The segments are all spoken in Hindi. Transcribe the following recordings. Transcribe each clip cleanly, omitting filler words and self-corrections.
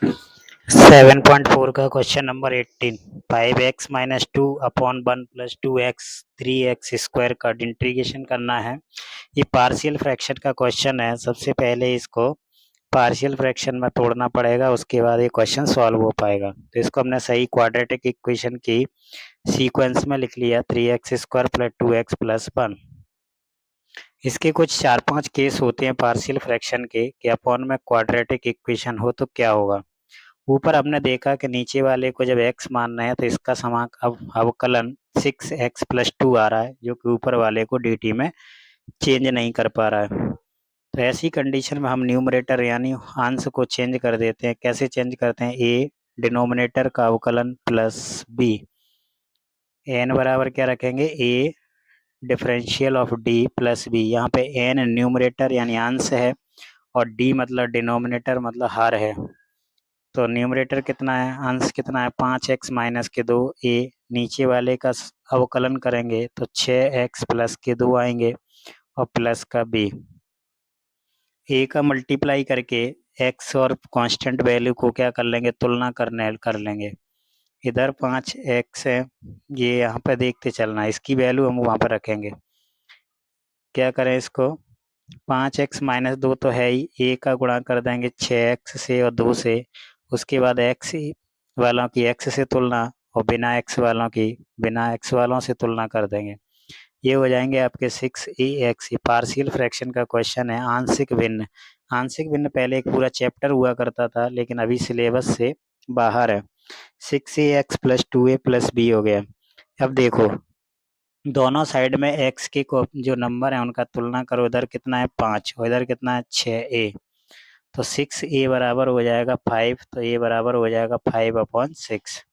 7.4 का question number 18। 5x minus two upon 1 plus 2x 3x square का इंटीग्रेशन करना है। ये पार्शियल फ्रैक्शन का क्वेश्चन है। सबसे पहले इसको पार्शियल फ्रैक्शन में तोड़ना पड़ेगा, उसके बाद ये क्वेश्चन सॉल्व हो पाएगा। तो इसको हमने सही क्वाड्रेटिक इक्वेशन की सीक्वेंस में लिख लिया, 3x square plus 2x plus 1। इसके कुछ 4-5 केस होते हैं पार्शियल फ्रैक्शन के कि अपॉन में क्वाड्रेटिक इक्वेशन हो तो क्या होगा। ऊपर हमने देखा कि नीचे वाले को जब x मानना है तो इसका अवकलन 6x प्लस 2 आ रहा है, जो कि ऊपर वाले को dt में चेंज नहीं कर पा रहा है। तो ऐसी कंडीशन में हम न्यूमरेटर यानी अंश को चेंज कर देते हैं। कैसे चेंज करते हैं? a डिनोमिनेटर का अवकलन प्लस b, n बराबर क्या रखेंगे? a differential of d plus b। यहाँ पे n न्यूमरेटर यानी अंश है और d मतलब डिनोमिनेटर मतलब हर है। तो न्यूमरेटर कितना है, अंश कितना है? 5x माइनस के 2 a। नीचे वाले का अवकलन करेंगे तो 6x प्लस के 2 आएंगे और प्लस का b। a का मल्टीप्लाई करके x और कांस्टेंट वैल्यू को क्या कर लेंगे? तुलना कर लेंगे। इधर 5x है, ये यहाँ पे देखते चलना, इसकी वैल्यू हम वहाँ पर रखेंगे। क्या करें इसको? 5x माइनस 2 तो है ही, a का गुणा कर देंगे 6x से और 2 से। उसके बाद x वालों की x से तुलना और बिना x वालों की बिना x वालों से तुलना कर देंगे। ये हो जाएंगे आपके 6ax। ये पार्शियल फ्रैक्शन का क्वेश्चन है। आंशिक भिन्न, आंशिक भिन्न पहले एक पूरा चैप्टर हुआ करता था, लेकिन अभी सिलेबस से बाहर है। 6ax plus 2a plus b हो गया। अब देखो दोनों साइड में x के जो नंबर है उनका तुलना करो। इधर कितना है? 5 और इधर कितना है? 6a। तो 6a बराबर हो जाएगा 5, तो a बराबर हो जाएगा 5/6।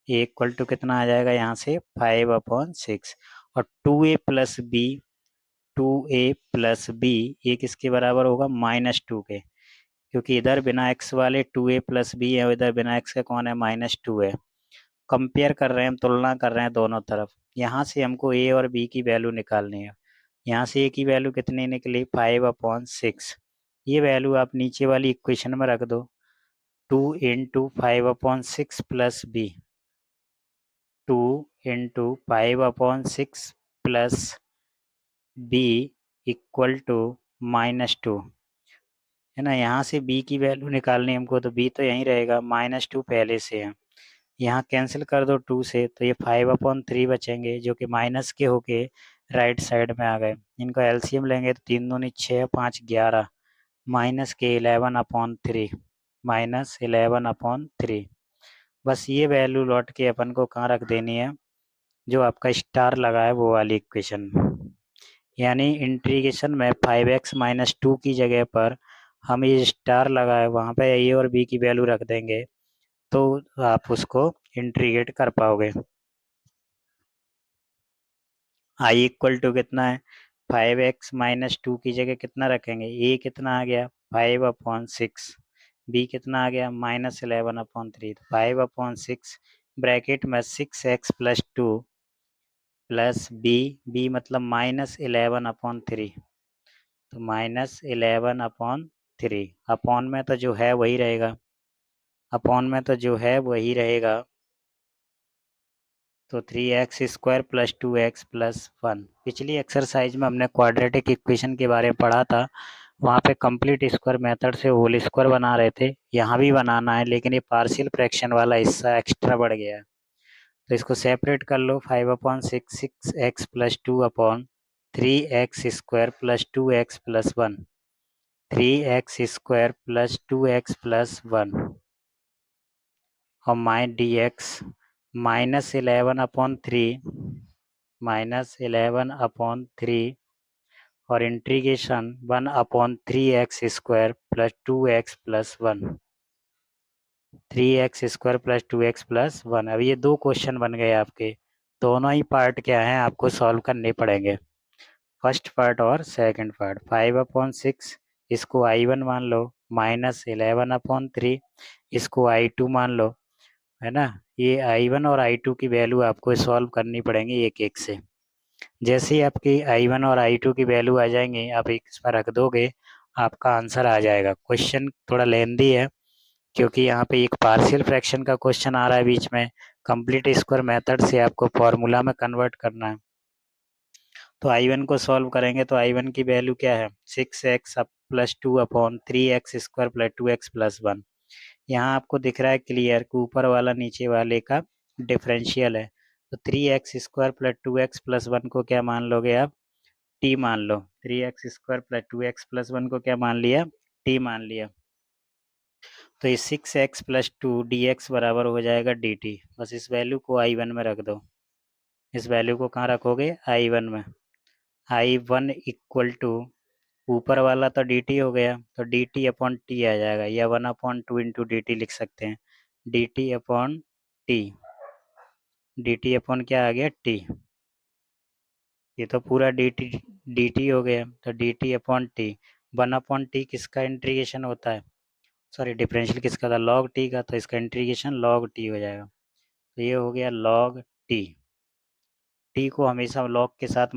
ए इक्वल टू कितना आ जाएगा यहाँ से? 5/6। और 2a plus B, 2a plus B ये किसके बराबर होगा? -2 के, क्योंकि इधर बिना x वाले 2a प्लस बी है और इधर बिना x के कौन है? -2 है। कंपेयर कर रहे हैं हम, तुलना कर रहे हैं दोनों तरफ। यहाँ से हमको a और b की वैल्यू निकालनी है। यहाँ से a की वैल्यू कितनी निकली? 5/6। ये वैल्यू आप नीचे वाली इक्वेशन में रख दो। 2 into 5/6 plus b, 2 into 5/6 plus b equal to -2, है ना। यहाँ से b की वैल्यू निकालनी हमको, तो b तो यहीं रहेगा, -2 पहले से है। यहाँ कैंसिल कर दो 2 से, तो ये 5/3 बचेंगे, जो कि माइनस के होके राइट साइड में आ गए। इनका एलसीएम लेंगे तो 3 दूनी 6, 5 11, माइनस के 11/3, -11/3। बस ये वैल्यू लौट के अपन को कहाँ रख देनी है? जो आपका स्टार लगा है वो वाली इक्वेशन। यानी इंटीग्रेशन में 5x माइनस 2 की जगह पर हम ये स्टार लगा है वहाँ पे a और b की वैल्यू रख देंगे, तो आप उसको इंटीग्रेट कर पाओगे। i इक्वल टू कितना है? 5x माइनस 2 की जगह कितना रखेंगे? a कितना आ गया? 5/6। b कितना आ गया? -11/3। 5/6 ब्रैकेट में 6x प्लस 2 प्लस b मतलब -11/3, तो -11/3। अपॉन में तो जो है वही रहेगा, अपॉन में तो जो है वही रहेगा। तो 3x square plus 2x plus 1। पिछली एक्सरसाइज में हमने क्वाड्रेटिक इक्वेशन के बारे में पढ़ा था। वहाँ पे कंप्लीट स्क्वायर मेथड से होल स्क्वायर बना रहे थे। यहाँ भी बनाना है, लेकिन ये पार्शियल फ्रैक्शन वाला हिस्सा एक्स्ट्रा बढ़ गया है, तो इसको सेपरेट कर लो। 5/6 6x plus 2 upon 3x square plus 2x plus 1, 3x square plus 2x plus 1 और -dx -11/3 और integration 1/3x square plus 2x plus 1, 3x square plus 2x plus 1। अब ये दो क्वेश्चन बन गए आपके। दोनों ही पार्ट क्या हैं आपको सॉल्व करने पड़ेंगे, फर्स्ट पार्ट और सेकंड पार्ट। 5/6 इसको I1 मान लो, -11/3 इसको I2 मान लो, है ना। ये I1 और I2 की वैल्यू आपको सॉल्व करनी पड़ेंगी एक एक से। जैसे ही आपकी I1 और I2 की वैल्यू आ जाएंगी, आप एक इसमें रख दोगे, आपका आंसर आ जाएगा। क्वेश्चन थोड़ा लेंदी है, क्योंकि यहाँ पे एक पार्शियल फ्रैक्शन का क्वेश्चन आ रहा है बीच में, कंप्लीट स्क्वायर मेथड से आपको फॉर्मूला में कन्वर्ट करना है। तो I1 को सॉल्व करेंगे तो I1 की वैल्यू क्या है, 6x plus 2 upon 3x square plus 2x plus 1। यहाँ आपको दिख रहा है क्लियर कि ऊपर वाला नीचे वाले का डिफरेंशियल है, तो 3x square plus 2x plus 1 को क्या मान लोगे आप, t मान लो। 3x square plus 2x plus 1 को क्या मान लिया, t मान लिया। तो ये 6x प्लस 2 dx बराबर हो जाएगा dt। बस इस वैल्यू को I1 में रख दो। इस वैल्यू को कहाँ रखोगे, I1 में। I1 इक्वल टू, ऊपर वाला तो dt हो गया, तो dt अपॉन टी आ जाएगा, या 1/2 इंटू डी टी लिख सकते हैं। dt upon T, dt upon क्या आ गया, t। ये तो पूरा dt हो गया, तो dt अपॉन टी। 1/t किसका इंटीग्रेशन होता है, सॉरी डिफरेंशियल किसका था, log t का, तो इसका इंटीग्रेशन log t हो जाएगा। तो ये हो गया log t। टी को हमेशा लॉग के साथ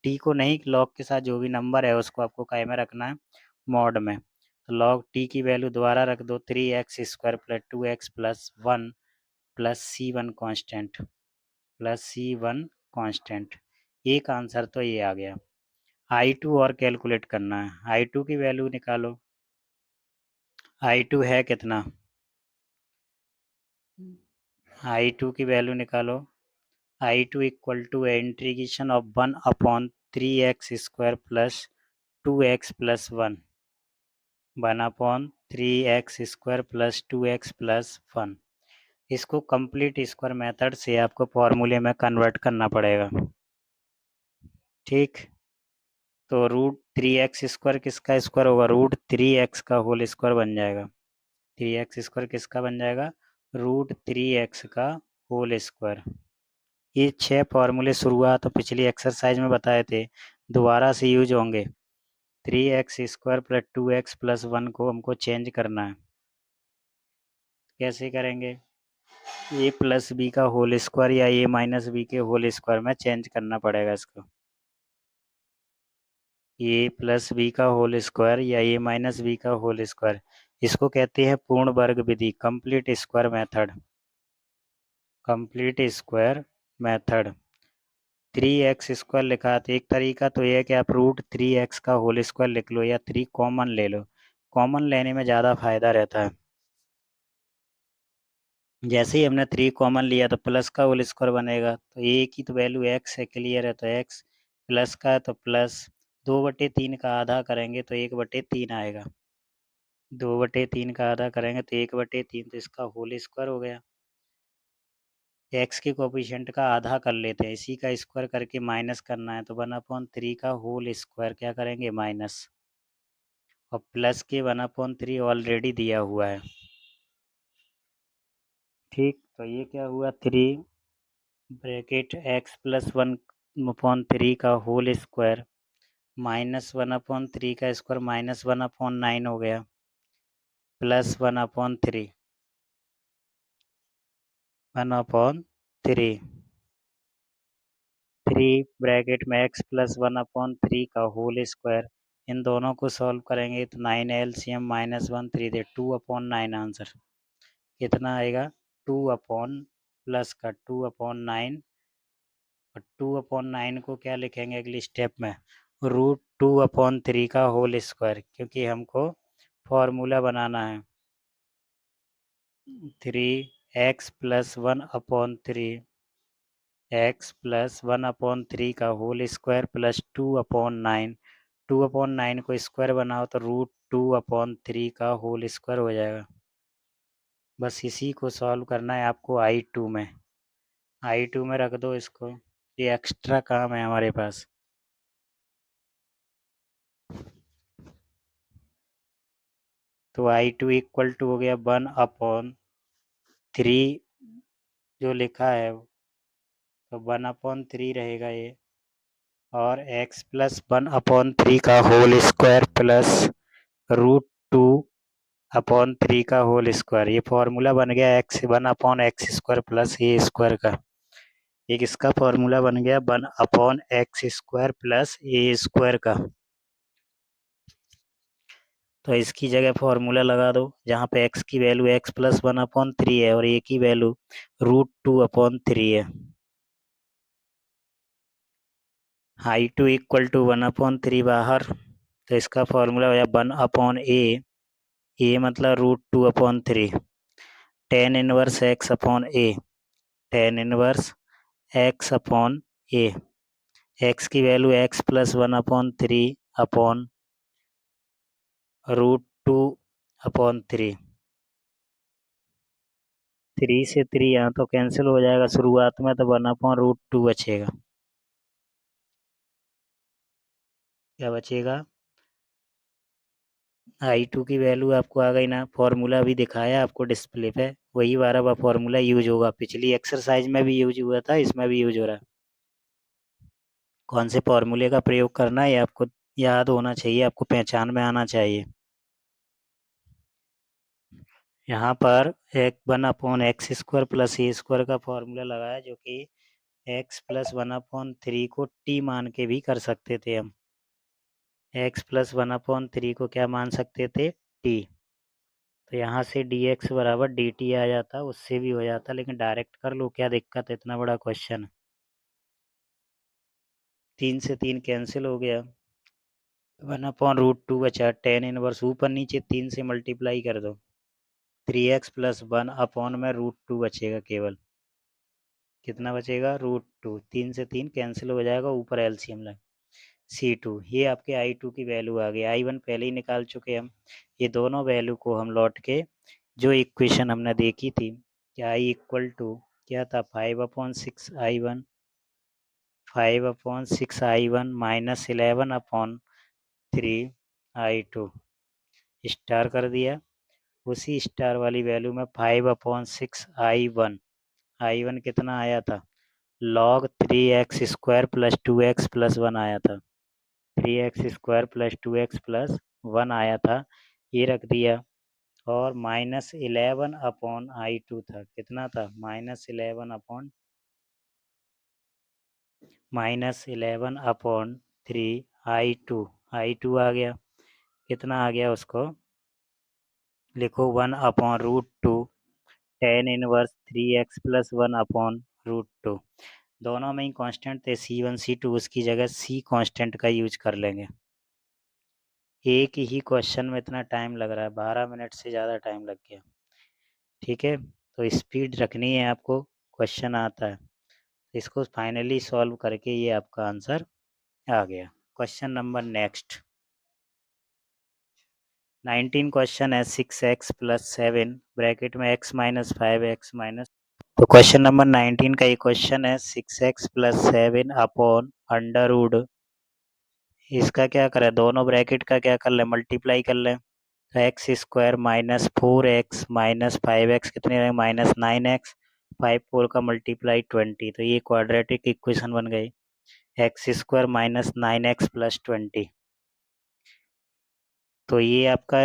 टी को नहीं, लॉग के साथ जो भी नंबर है उसको आपको काय में रखना है, मॉड में। तो लॉग टी की वैल्यू दोबारा रख दो, 3x square plus 2x plus 1 plus C1 constant, plus C1 constant. एक आंसर तो ये आ गया। I2 और कैलकुलेट करना है, I2 की वैल्यू निकालो। I2 है कितना, I2 की वैल्यू निकालो। I2 equal to integration of 1/3x square plus 2x plus 1, 1/3x square plus 2x plus 1। इसको कंप्लीट स्क्वायर मेथड से आपको फॉर्मूले में कन्वर्ट करना पड़ेगा, ठीक। तो √3x स्क्वायर किसका स्क्वायर होगा, √3x का होल स्क्वायर बन जाएगा। 3x स्क्वायर किसका बन जाएगा, √3x का होल स्क्वायर। ये 6 फॉर्मूले शुरुआत तो पिछली एक्सरसाइज में बताए थे, दोबारा से यूज होंगे। 3x square plus 2x plus 1 को हमको चेंज करना है। कैसे करेंगे, ए प्लस बी का होल स्क्वायर या ए माइनस बी के होल स्क्वायर में चेंज करना पड़ेगा इसको। ए प्लस बी का होल स्क्वायर या ए माइनस बी का होल स्क्वायर, इसको कहते हैं पूर्ण वर्ग विधि, complete square method, complete square method. 3x square लिखा तो एक तरीका तो यह है कि आप √3x का होल स्क्वायर लिख लो, या 3 कॉमन ले लो। कॉमन लेने में ज़्यादा फायदा रहता है। जैसे ही हमने 3 कॉमन लिया तो प्लस का होल स्क्वायर बनेगा, तो ए की तो वैल्यू x है, क्लियर है, तो x प्लस का है तो प्लस 2/3 का आधा करेंगे तो 1/3 आएगा। 2/3 का आधा करेंगे तो 1/3, तो इसका होल स्क्वायर हो गया। एक्स के कोफिशिएंट का आधा कर लेते हैं, इसी का स्क्वायर करके माइनस करना है, तो 1/3 का होल स्क्वायर क्या करेंगे, माइनस, और प्लस के 1/3 ऑलरेडी दिया हुआ है, ठीक। तो ये क्या हुआ, 3 ब्रैकेट x प्लस 1/3 का होल स्क्वायर माइनस 1/3 का स्क्वायर माइनस 1/9 हो गया, प्लस 1/3, 1/3, 3 ब्रैकेट में x प्लस 1/3 का होल स्क्वायर। इन दोनों को सॉल्व करेंगे तो 9 LCM माइनस 1 3 दे 2/9 आंसर कितना आएगा, 2 प्लस का 2/9, और 2/9 को क्या लिखेंगे अगली स्टेप में, √2/3 का होल स्क्वायर, क्योंकि हमको फॉर्मूला बनाना है। 3x प्लस 1/3, x प्लस 1/3 का होल स्क्वायर प्लस 2/9, 2/9 को स्क्वायर बनाओ तो √2/3 का होल स्क्वायर हो जाएगा। बस इसी को सॉल्व करना है आपको I2 में, I2 में रख दो इसको, ये एक्स्ट्रा काम है हमारे पास। तो I2 इक्वल टू हो गया 1/3 जो लिखा है, तो 1/3 रहेगा ये, और x प्लस 1/3 का होल स्क्वायर प्लस √2/3 का होल स्क्वायर। ये फॉर्मूला बन गया x 1/x square plus A square का। एक इसका फॉर्मूला बन गया 1/x square plus A square का। तो इसकी जगह फॉर्मूला लगा दो, जहाँ पे x की वैल्यू x+1/3 है और a की वैल्यू √2/3 है। I2 इक्वल टू 1/3 बाहर, तो इसका फॉर्मूला हो जाए 1/a, ए मतलब √2/3, tan inverse x/a, tan inverse x/a, x की वैल्यू x+1/3 अपॉन √2/3, 3 से 3 यहाँ तो कैंसिल हो जाएगा शुरुआत में, तो 1/√2 बचेगा। क्या बचेगा? I2 की वैल्यू आपको आ गई ना, फॉर्मूला भी दिखाया आपको डिस्प्ले पे, वही बार बार फॉर्मूला यूज होगा, पिछली एक्सरसाइज में भी यूज हुआ था, इसमें भी यूज हो रहा है। कौन से फॉर्मूले का प्रयोग करना है ये आपको याद होना चाहिए, आपको पहचान में आना चाहिए। यहाँ पर एक 1/x² प्लस a² का फॉर्मूला लगाया, जो कि x+1/3 को t मान के भी कर सकते थे हम। x+1/3 को क्या मान सकते थे? t। तो यहाँ से dx बराबर dt आ जाता, उससे भी हो जाता, लेकिन डायरेक्ट कर लो, क्या दिक्कत है, इतना बड़ा क्वेश्चन। 3 से 3 कैंसिल हो गया, 1/√2 बचा, tan इनवर्स ऊपर नीचे 3 से मल्टीप्लाई कर दो, 3x+1 अपॉन में √2 बचेगा केवल। कितना बचेगा? √2। 3 से 3 कैंसिल हो जाएगा, ऊपर एलसीएम लग। C2, ये आपके I2 की वैल्यू आ गई। I1 पहले ही निकाल चुके हम। ये दोनों वैल्यू को हम लौट के जो इक्वेशन हमने देखी थी कि I इक्वल टू क्या था, 5/6 I1, 5/6 I1 minus 11/3 I2 star कर दिया। उसी स्टार वाली वैल्यू में 5/6 I1 कितना आया था? log 3x² plus 2x plus 1 आया था। 3x² प्लस 2x प्लस 1 आया था, ये रख दिया। और -11/I2 था, कितना था? -11/3 I2 आ गया। कितना आ गया उसको लिखो, 1/√2 tan इनवर्स 3x+1/√2। दोनों में ही कांस्टेंट थे C1 C2, उसकी जगह C कांस्टेंट का यूज कर लेंगे। एक ही क्वेश्चन में इतना टाइम लग रहा है, 12 मिनट से ज़्यादा टाइम लग गया। ठीक है, तो स्पीड रखनी है आपको, क्वेश्चन आता है। इसको फाइनली सॉल्व करके ये आपका आंसर आ गया। क्वेश्चन नंबर नेक्स्ट 19 क्वेश्चन है 6x + 7 ब्रैकेट में x - 5x - तो क्वेश्चन नंबर 19 का ये क्वेश्चन है 6x + 7 अपॉन अंडर रूड, इसका क्या करें, दोनों ब्रैकेट का क्या कर लें, मल्टीप्लाई कर लें। तो x² - 4x - 5x कितने रहेंगे? -9x, 5 4 का मल्टीप्लाई 20, तो ये क्वाड्रेटिक इक्वेशन बन गई। x² - 9x + 20, तो ये आपका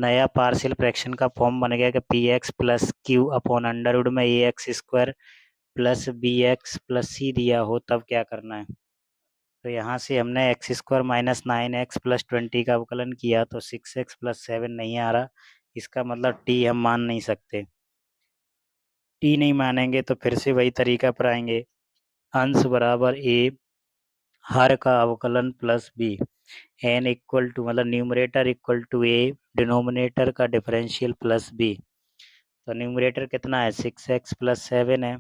नया पार्शियल फ्रैक्शन का फॉर्म बन गया कि px + q upon under root में ax² प्लस bx + c दिया हो, तब क्या करना है। तो यहाँ से हमने x² - 9x + 20 का अवकलन किया, तो 6x + 7 नहीं आ रहा, इसका मतलब t हम मान नहीं सकते। t नहीं मानेंगे तो फिर से वही तरीका पर आएंगे, अंश बराबर a, हर का अवकलन plus b, n equal to मतलब numerator equal to a, denominator का डिफरेंशियल प्लस b। तो न्यूमरेटर कितना है? 6x + 7 है,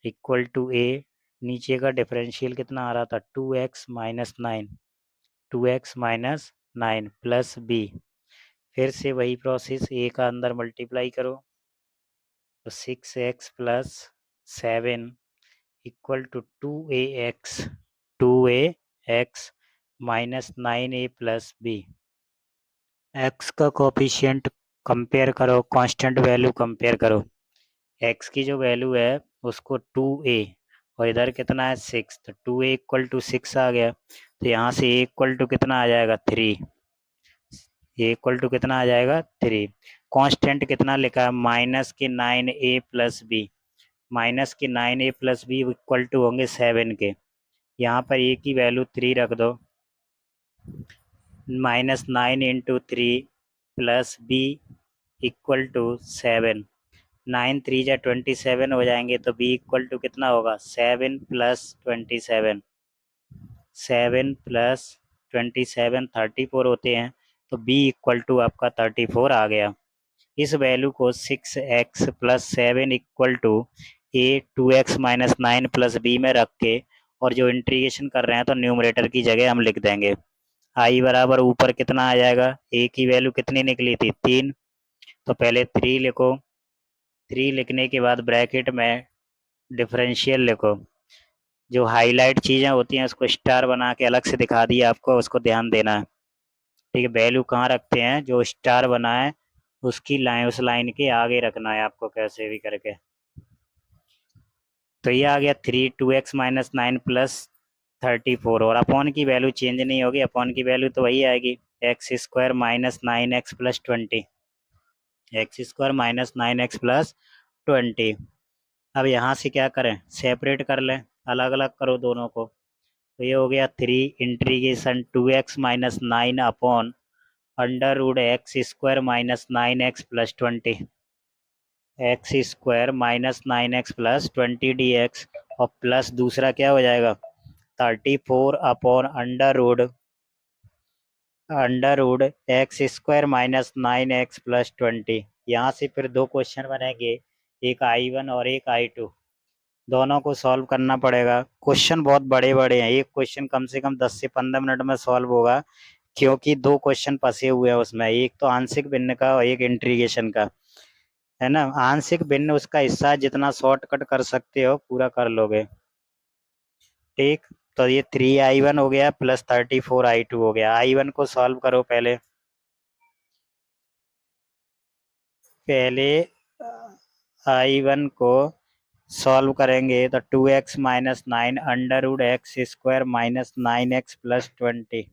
इक्वल टू a, नीचे का डिफरेंशियल कितना आ रहा था? 2x - 9, 2x - 9 plus b। फिर से वही प्रोसेस, a का अंदर मल्टीप्लाई करो, तो 6x + 7 equal to 2ax, 2ax - 9a + b। x का कोफिशिएंट कंपेयर करो, कांस्टेंट वैल्यू कंपेयर करो। x की जो वैल्यू है उसको 2a और इधर कितना है 6, तो 2a इक्वल टू 6 आ गया, तो यहाँ से a इक्वल टू कितना आ जाएगा 3, a इक्वल टू कितना आ जाएगा 3। कांस्टेंट कितना लिखा है? -9a + b, -9a + b equal to होंगे 7 के। यहाँ पर a की वैल्यू 3 रख दो, -9 × 3 प्लस बी इक्वल टू 7। 9 3 जा 27 हो जाएंगे, तो बी इक्वल टू कितना होगा 7 + 27। 7 + 27 34 होते हैं, तो बी इक्वल टू आपका 34 आ गया। इस वैल्यू को 6x + 7 equal to A 2x - 9 + b में रख के और जो इंटीग्रेशन कर रहे हैं तो न्यूमरेटर की जगह हम लिख देंगे। आई बराबर ऊपर कितना आ जाएगा, ए की वैल्यू कितनी निकली थी 3, तो पहले 3 लिखो। 3 लिखने के बाद ब्रैकेट में डिफरेंशियल लिखो। जो हाईलाइट चीज़ें होती हैं उसको स्टार बना के अलग से दिखा दिया आपको, उसको ध्यान देना है। ठीक है, वैल्यू कहाँ रखते हैं, जो स्टार बना है उसकी लाइन, उस लाइन के आगे रखना है आपको कैसे भी करके। तो ये आ गया 3 2x - 9 + 34, और अपॉन की वैल्यू चेंज नहीं होगी, अपॉन की वैल्यू तो वही आएगी x² - 9x + 20। x² - 9x + 20। अब यहाँ से क्या करें, सेपरेट कर लें, अलग अलग करो दोनों को। तो ये हो गया 3 2x - 9 upon √x² - 9x + 20। x² - 9x + 20 dx, और प्लस दूसरा क्या हो जाएगा 34 अपॉन √x² - 9x + 20। यहाँ से फिर दो क्वेश्चन बनेंगे, एक I1 और एक I2। दोनों को सॉल्व करना पड़ेगा। क्वेश्चन बहुत बड़े बड़े हैं, एक क्वेश्चन कम से कम 10 से 15 मिनट में सॉल्व होगा, क्योंकि दो क्वेश्चन फंसे हुए हैं उसमें, एक तो आंशिक भिन्न का और एक इंटीग्रेशन का, है ना। आंशिक भिन्न उसका हिस्सा, जितना शॉर्टकट कर सकते हो पूरा कर लोगे। ठीक, तो ये 3I1 हो गया प्लस 34I2 हो गया। I1 को सॉल्व करो पहले। I1 को सॉल्व करेंगे तो 2x - 9 √x² - 9x + 20।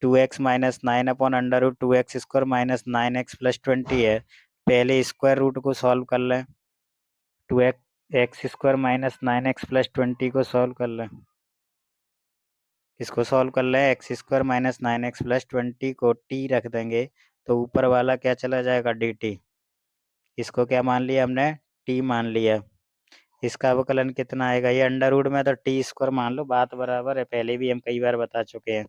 2x - 9 upon √2x² - 9x + 20 है। पहले स्क्वायर रूट को सॉल्व कर लें। 2x² - 9x + 20 को सॉल्व कर लें। इसको सॉल्व कर लें, x² - 9x + 20 को t रख देंगे, तो ऊपर वाला क्या चला जाएगा dt। इसको क्या मान लिया हमने, t मान लिया। इसका अवकलन कितना आएगा, ये अंडर रूट में तो t² मान लो, बात बराबर है, पहले भी हम कई बार बता चुके हैं।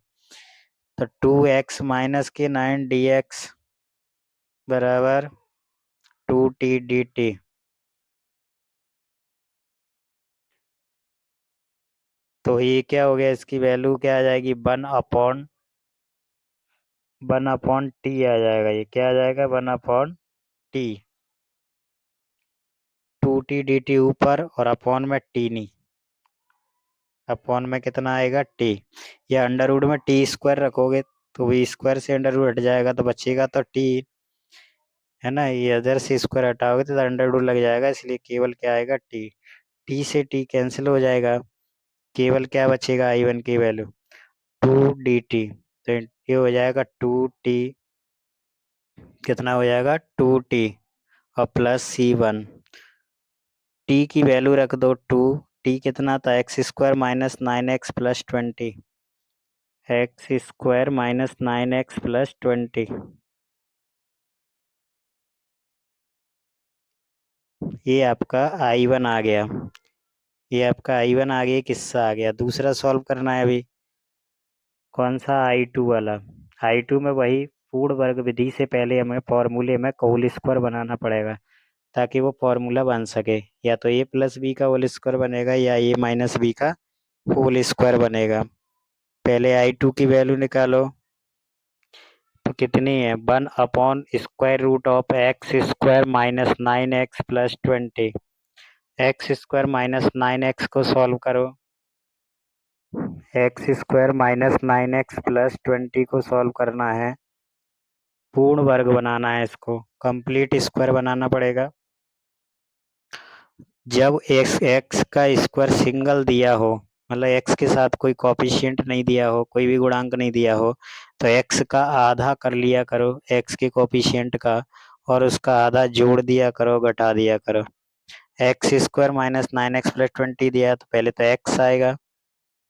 तो 2x - -9 dx बराबर 2t dt। तो ये क्या हो गया, इसकी वैल्यू क्या आ जाएगी 1/t आ जाएगा। ये क्या आ जाएगा 1/t। 2t dt ऊपर और अपॉन में t नहीं, अपॉन में कितना आएगा t। या अंडर रूट में t² रखोगे तो v² से अंडर रूट हट जाएगा, तो बचेगा तो t, है ना। ये अदर से स्क्वायर हटाओगे तो अंडर रूट लग जाएगा, इसलिए केवल क्या आएगा t। t से t कैंसिल हो जाएगा, केवल क्या बचेगा I1 की वैल्यू 2dt। तो ये हो जाएगा 2t, कितना हो जाएगा 2t और प्लस C1। t की वैल्यू रख दो 2, t कितना था x² - 9x + 20। x² - 9x + 20। ये आपका I1 आ गया, ये आपका I1 आ गया, किस्सा आ गया। दूसरा सॉल्व करना है अभी, कौन सा I2 वाला। I2 में वही पूर्ण वर्ग विधि से पहले हमें फॉर्मूले में होल स्क्वायर बनाना पड़ेगा, ताकि वो फॉर्मूला बन सके। या तो a + b का होल स्क्वायर बनेगा या a - b का होल स्क्वायर बनेगा। पहले I2 की वैल्यू निकालो, तो कितनी है 1/√ऑफ x² - 9x + 20। x² - 9x को सॉल्व करो, x² - 9x + 20 को सॉल्व करना है, पूर्ण वर्ग बनाना है, इसको कंप्लीट स्क्वायर बनाना पड़ेगा। जब x का स्क्वायर सिंगल दिया हो, मतलब x के साथ कोई कॉफिशिएंट नहीं दिया हो, कोई भी गुणांक नहीं दिया हो, तो x का आधा कर लिया करो x के कॉफिशिएंट का, और उसका आधा जोड़ दिया करो, घटा दिया करो। x² - 9x + 20 दिया है, तो पहले तो x आएगा,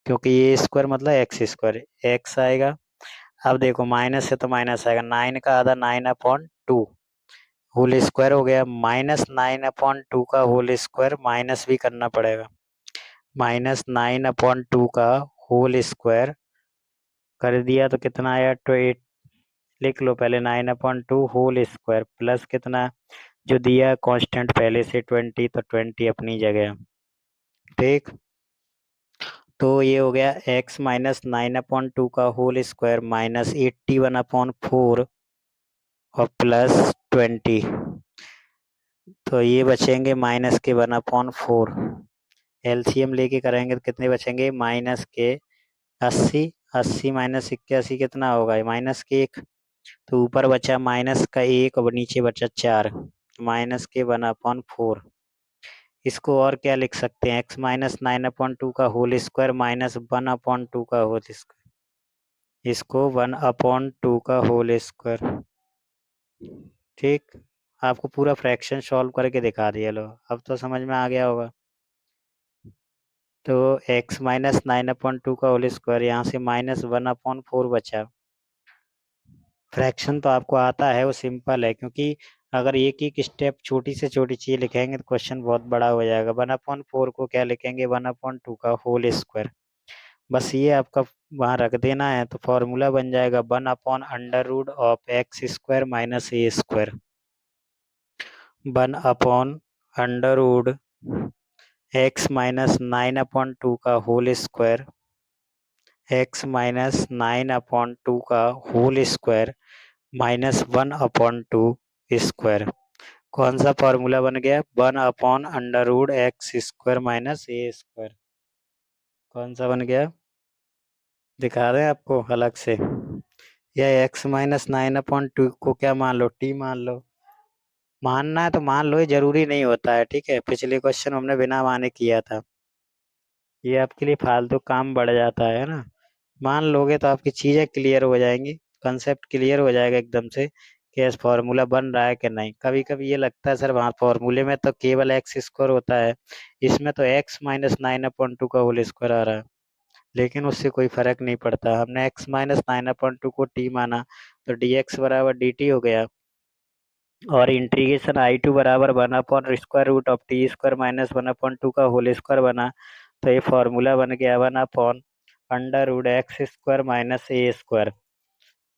क्योंकि ये स्क्वायर मतलब x² x आएगा। अब देखो माइनस से तो माइनस आएगा, 9 का आधा 9/2 होल स्क्वायर हो गया, -9/2 का होल स्क्वायर माइनस भी करना पड़ेगा, -9/2 का होल स्क्वायर कर दिया तो कितना आया 8, लिख लो पहले 9/2 होल स्क्वायर प्लस कितना जो दिया कांस्टेंट पहले से 20, तो 20 अपनी जगह। ठीक, तो ये हो गया x -9/2 का होल स्क्वायर -81/4 और +20, तो ये बचेंगे माइनस के 1/4। एलसीएम लेके करेंगे तो कितने बचेंगे, माइनस के 80, 80 माइनस 81 कितना होगा, माइनस के 1, तो ऊपर बचा माइनस का 1 और नीचे बचा 4, माइनस के 1/4। इसको और क्या लिख सकते हैं, x -9/2 का होल स्क्वायर -1/2 का होल स्क्वायर, इसको 1/2 का होल स्क्वायर। ठीक, आपको पूरा फ्रैक्शन सॉल्व करके दिखा दिया, लो अब तो समझ में आ गया होगा। तो x -9/2 का होल स्क्वायर, यहाँ से -1/4 बचा। फ्रैक्शन तो आपको आता है, वो सिंपल है, क्योंकि अगर एक एक स्टेप छोटी से छोटी चीज लिखेंगे तो क्वेश्चन बहुत बड़ा हो जाएगा। 1/4 को क्या लिखेंगे, 1/2 का होल स्क्वायर, बस ये आपका वहां रख देना है, तो फॉर्मूला बन जाएगा 1/√(x² - a²), 1/√x -9/2 का होल स्क्वायर, x -9/2 का होल स्क्वायर -1/2 स्क्वायर। कौन सा फॉर्मूला बन गया, 1/√x² - a²। कौन सा बन गया, दिखा रहे हैं आपको अलग से, या x -9/2 को क्या मान लो, t मान लो। मानना है तो मान लो, ये जरूरी नहीं होता है, ठीक है। पिछले क्वेश्चन हमने बिना माने किया था, ये आपके लिए फालतू काम बढ़ जाता है ना। मान लोगे तो आपकी चीजें क्लियर हो जाएंगी, कंसेप्ट क्लियर हो जाएगा एकदम से कि इस फॉर्मूला बन रहा है कि नहीं। कभी कभी ये लगता है सर वहाँ फॉर्मूले में तो केवल एक्स स्क्वायर होता है, इसमें तो x -9/2 का होल स्क्वायर आ रहा है, लेकिन उससे कोई फर्क नहीं पड़ता। हमने x -9/2 को t माना, तो dx बराबर dt हो गया, और इंटीग्रेशन I2 बराबर 1/√t² - 1/2 का होल स्क्वायर बना, तो ये फॉर्मूला बन गया 1/√x² - a²।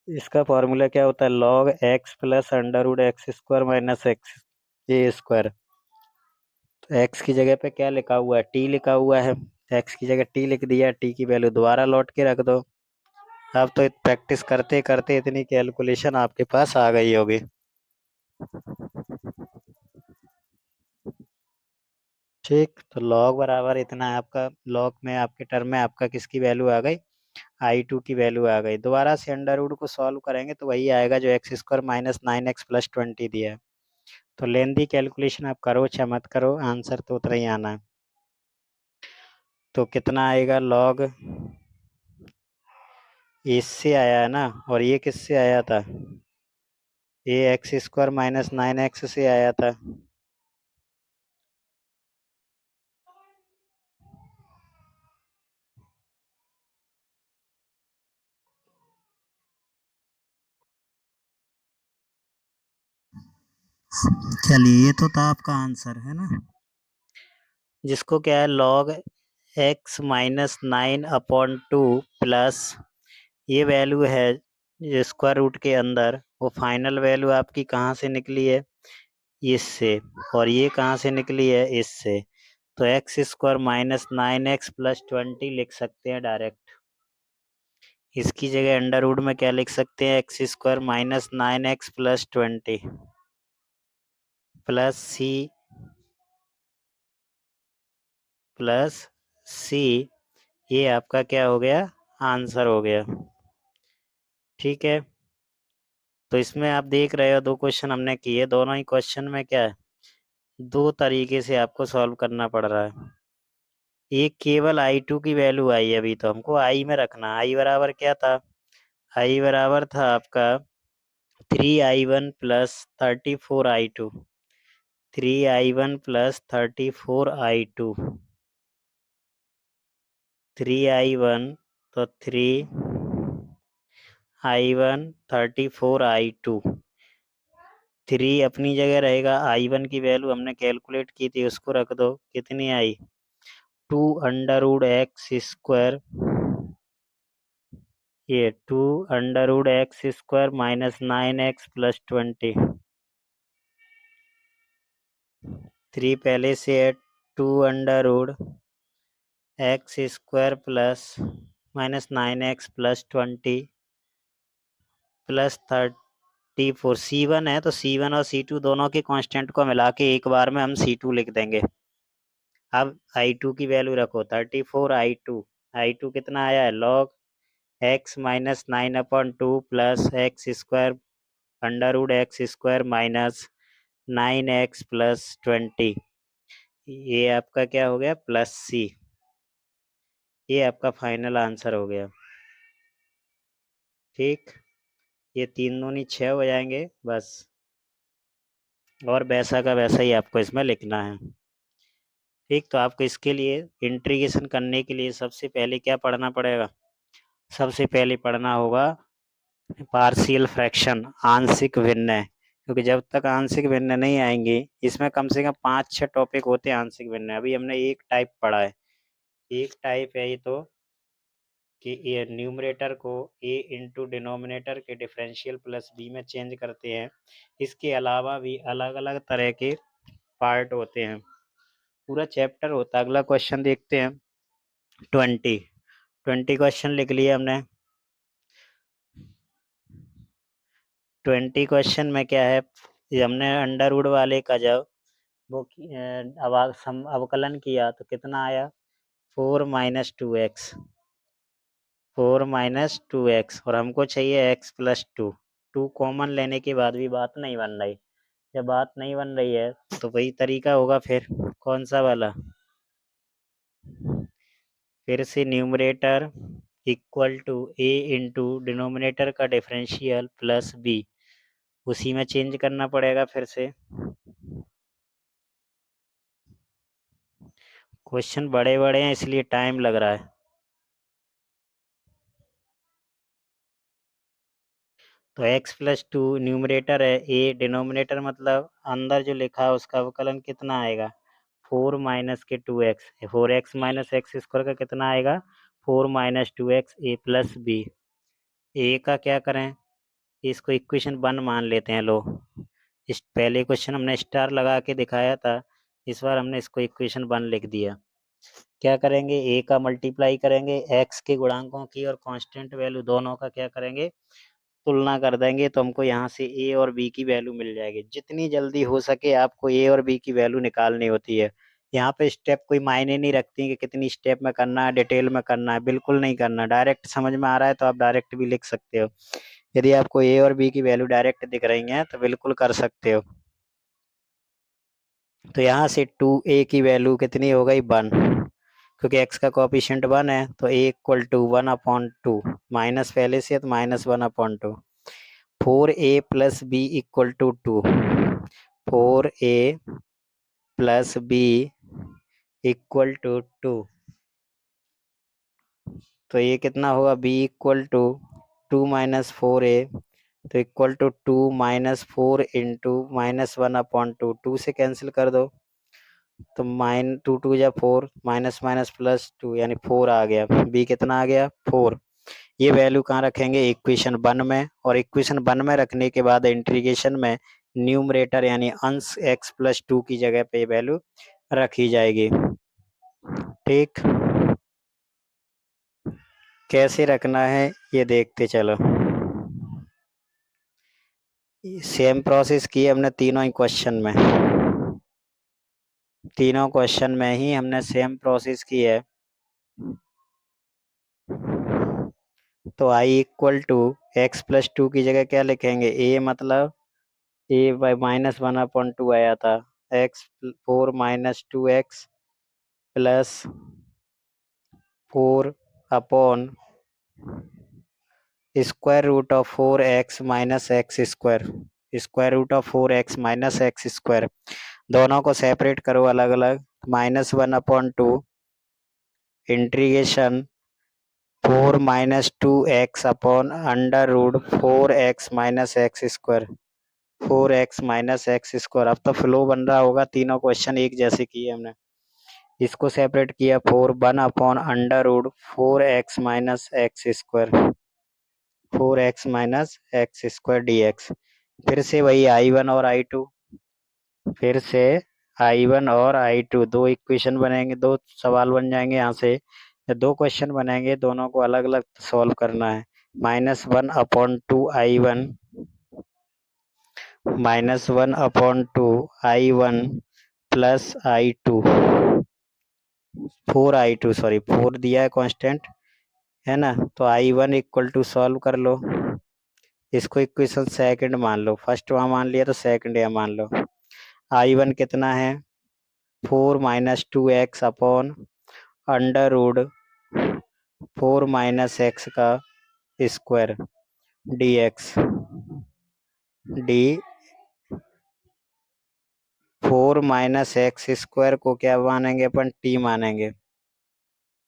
इसका फॉर्मूला क्या होता है, log x plus √x² - x a²। तो x की जगह पे क्या लिखा हुआ है, t लिखा हुआ है, x की जगह t लिख दिया, t की वैल्यू दोबारा लौट के रख दो। अब तो प्रैक्टिस करते करते इतनी कैलकुलेशन आपके पास आ गई होगी। ठीक, तो log बराबर इतना है आपका, log में आपके टर्म में आपका किसकी वैल्यू आ गई, I2 की वैल्यू आ गई। दोबारा से अंडर रूट को सॉल्व करेंगे तो वही आएगा जो x² - 9x + 20 दिया है। तो लेंदी कैलकुलेशन आप करो चाहे मत करो, आंसर तो उतना ही आना है। तो कितना आएगा, log इससे आया है ना, और ये किससे आया था, ये x² - 9x से आया था। चलिए, ये तो था आपका आंसर, है ना, जिसको क्या है log x -9/2 प्लस ये वैल्यू है स्क्वायर रूट के अंदर, वो फाइनल वैल्यू आपकी कहाँ से निकली है, इससे, और ये कहाँ से निकली है, इससे। तो x² - 9x + 20 लिख सकते हैं डायरेक्ट। इसकी जगह अंडर रूट में क्या लिख सकते हैं, x² - 9x + 20 प्लस c, ये आपका क्या हो गया, आंसर हो गया। ठीक है, तो इसमें आप देख रहे हो 2 क्वेश्चन हमने किए, दोनों ही क्वेश्चन में क्या है, 2 तरीके से आपको सॉल्व करना पड़ रहा है। एक केवल I2 की वैल्यू आई, अभी तो हमको I में रखना। I बराबर क्या था, I बराबर था आपका 3I1 + 34I2, 3I1 + 34I2, 3I1 तो 3 I1 34 I2 3 अपनी जगह रहेगा। I1 की वैल्यू हमने कैलकुलेट की थी, उसको रख दो, कितनी आई 2 अंडर रूट एक्स स्क्वायर, ये 2 under root x square minus 9x plus 20। 3 पहले से है, 2 under root x square plus minus 9x plus 20 plus 34। C1 है तो C1 और C2 दोनों के कांस्टेंट को मिला के एक बार में हम C2 लिख देंगे। अब I2 की वैल्यू रखो 34 I2 कितना आया है log x minus 9/2 plus x square under root x square minus 9x plus 20। ये आपका क्या हो गया प्लस C। ये आपका फाइनल आंसर हो गया। ठीक, ये 3 दूनी 6 हो जाएंगे बस, और वैसा का वैसा ही आपको इसमें लिखना है। ठीक, तो आपको इसके लिए इंटीग्रेशन करने के लिए सबसे पहले क्या पढ़ना पड़ेगा? सबसे पहले पढ़ना होगा पार्शियल फ्रैक्शन, आंशिक भिन्न। क्योंकि जब तक आंशिक भिन्न नहीं आएंगे, इसमें कम से कम 5-6 टॉपिक होते हैं आंशिक भिन्न। अभी हमने एक टाइप पढ़ा है, एक टाइप है ये तो, कि ये न्यूमरेटर को a इंटू डिनोमिनेटर के डिफरेंशियल प्लस b में चेंज करते हैं। इसके अलावा भी अलग अलग तरह के पार्ट होते हैं, पूरा चैप्टर होता है। अगला क्वेश्चन देखते हैं। 20 क्वेश्चन लिख लिए हमने। 20 क्वेश्चन में क्या है, ये हमने अंडर रूट वाले का जब वो अवकलन किया तो कितना आया 4 माइनस 2x, 4 माइनस 2x, और हमको चाहिए x प्लस 2 कॉमन लेने के बाद भी बात नहीं बन रही। जब बात नहीं बन रही है तो वही तरीका होगा, फिर कौन सा वाला, फिर से numerator equal to a into denominator का डिफरेंशियल प्लस b, उसी में चेंज करना पड़ेगा फिर से। क्वेश्चन बड़े बड़े हैं इसलिए टाइम लग रहा है। तो x प्लस 2 न्यूमरेटर है, a डिनोमिनेटर मतलब अंदर जो लिखा है उसका अवकलन कितना आएगा 4 माइनस के 2x, 4x minus x square का कितना आएगा 4 minus 2x a plus B. A का क्या करें, इसको इक्वेशन 1 मान लेते हैं। लो, इस पहले क्वेश्चन हमने स्टार लगा के दिखाया था, इस बार हमने इसको इक्वेशन 1 लिख दिया। क्या करेंगे, ए का मल्टीप्लाई करेंगे एक्स के गुणांकों की और कांस्टेंट वैल्यू दोनों का क्या करेंगे तुलना कर देंगे, तो हमको यहाँ से ए और बी की वैल्यू मिल जाएगी। जितनी जल्दी हो सके आपको ए और बी की वैल्यू निकालनी होती है। यहाँ पे स्टेप कोई मायने नहीं रखती कि कितनी स्टेप में करना है, डिटेल में करना है, बिल्कुल नहीं करना। डायरेक्ट समझ में आ रहा है तो आप डायरेक्ट भी लिख सकते हो। यदि आपको ए और बी की वैल्यू डायरेक्ट दिख रही हैं तो बिल्कुल कर सकते हो। तो यहाँ से 2a की वैल्यू कितनी हो गई 1, क्योंकि x का कोएफिशिएंट 1 है तो a इक्वल टू 1/2, माइनस पहले से है तो minus 1/2। 4a plus b equal to 2, 4a plus b equal to 2, तो ये कितना होगा b equal to 2 minus 4a, तो equal to 2 minus 4 into minus 1/2, 2 से कैंसिल कर दो तो 2 या 4, माइनस माइनस प्लस 2 यानी 4 आ गया। b कितना आ गया 4। ये वैल्यू कहाँ रखेंगे इक्वेशन 1 में, और इक्वेशन 1 में रखने के बाद इंटीग्रेशन में न्यूमरेटर यानी अंश x प्लस 2 की जगह पे वैल्यू रखी जाएगी। ठीक, कैसे रखना है ये देखते चलो। सेम प्रोसेस की हमने तीनों ही क्वेश्चन में, तीनों क्वेश्चन में ही हमने सेम प्रोसेस की है। तो i equal to x plus 2 की जगह क्या लिखेंगे, a मतलब a बाई माइनस 1/2 आया था, x 4 minus 2x plus 4 upon square root of 4x minus x square, square root of 4x minus x square. दोनों को सेपरेट करो अलग अलग, -1/2 integration 4 minus 2x upon under root 4x minus x square, 4x minus x square. अब तो फ्लो बन रहा होगा, तीनों क्वेश्चन एक जैसे किए हमने। इसको सेपरेट किया, 4 1 upon under root 4x minus x square, 4x minus x square dx। फिर से वही I1 और I2, फिर से I1 और I2 दो इक्वेशन बनेंगे, दो सवाल बन जाएंगे यहाँ से। दो क्वेश्चन बनेंगे, दोनों को अलग अलग सॉल्व करना है। -1/2 I1 -1/2 I1 plus I2, 4I2 sorry 4 दिया है कांस्टेंट, है ना। तो I1 इक्वल टू सॉल्व कर लो, इसको इक्वेशन सेकंड मान लो, फर्स्ट वहाँ मान लिया तो सेकंड यहाँ मान लो। I1 कितना है, 4 minus 2x upon under root 4 minus X का square dx, D 4 minus x square को क्या मानेंगे अपन, t मानेंगे।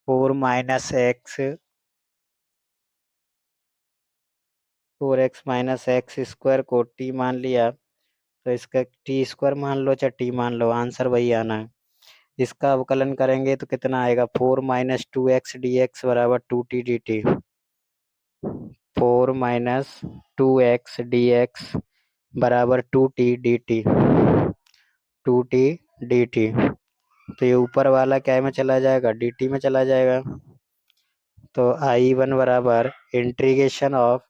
4 minus X 4x minus x square को t मान लिया, तो इसका टी स्क्वायर मान लो चाहे टी मान लो, आंसर वही आना है। इसका अवकलन करेंगे तो कितना आएगा, 4 माइनस 2x dx बराबर 2t dt, 4 minus 2x dx बराबर 2t dt, 2t dt। तो ये ऊपर वाला क्या में चला जाएगा, dt में चला जाएगा। तो I1 बराबर integration of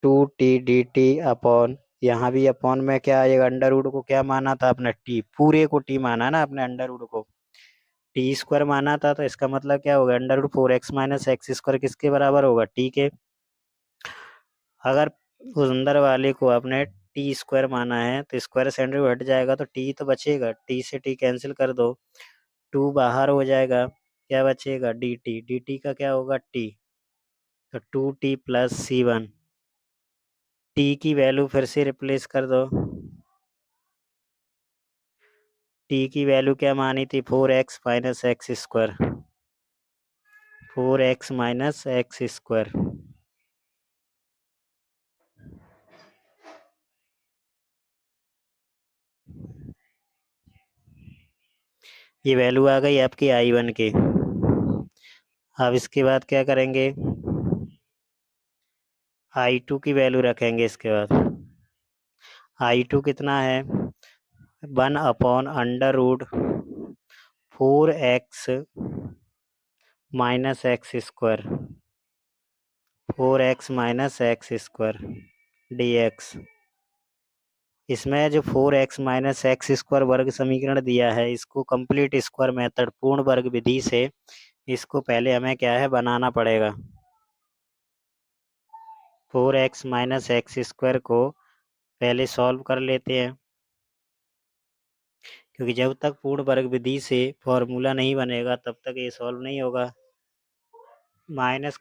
2t dt upon, यहाँ भी अपॉन में क्या आएगा, अंडर रूट को क्या माना था आपने, टी, पूरे को टी माना ना आपने, अंडर रूट को टी स्क्वायर माना था, तो इसका मतलब क्या होगा, under root 4x minus x square किसके बराबर होगा, टी के। अगर उस अंदर वाले को आपने टी स्क्वायर माना है तो स्क्वायर सेंटर हट जाएगा, तो टी तो बचेगा, टी से टी कैंसिल कर दो, 2 बाहर हो जाएगा, क्या बचेगा, डी टी, डी टी का क्या होगा, टी, तो 2t प्लस C1, टी की वैल्यू फिर से रिप्लेस कर दो, टी की वैल्यू क्या मानी थी, 4x minus x square, 4x minus x square. ये वैल्यू आ गई आपकी I1 की। अब इसके बाद क्या करेंगे, I2 की वैल्यू रखेंगे इसके बाद। I2 कितना है, 1 upon under root 4x minus x square, 4x minus x square dx। इसमें जो 4x माइनस एक्स स्क्वायर वर्ग समीकरण दिया है, इसको कंप्लीट स्क्वायर मेथड पूर्ण वर्ग विधि से इसको पहले हमें क्या है, बनाना पड़ेगा। 4x माइनस एक्स स्क्वायर को पहले सॉल्व कर लेते हैं, क्योंकि जब तक पूर्ण वर्ग विधि से फॉर्मूला नहीं बनेगा तब तक ये सॉल्व नहीं होगा। माइनस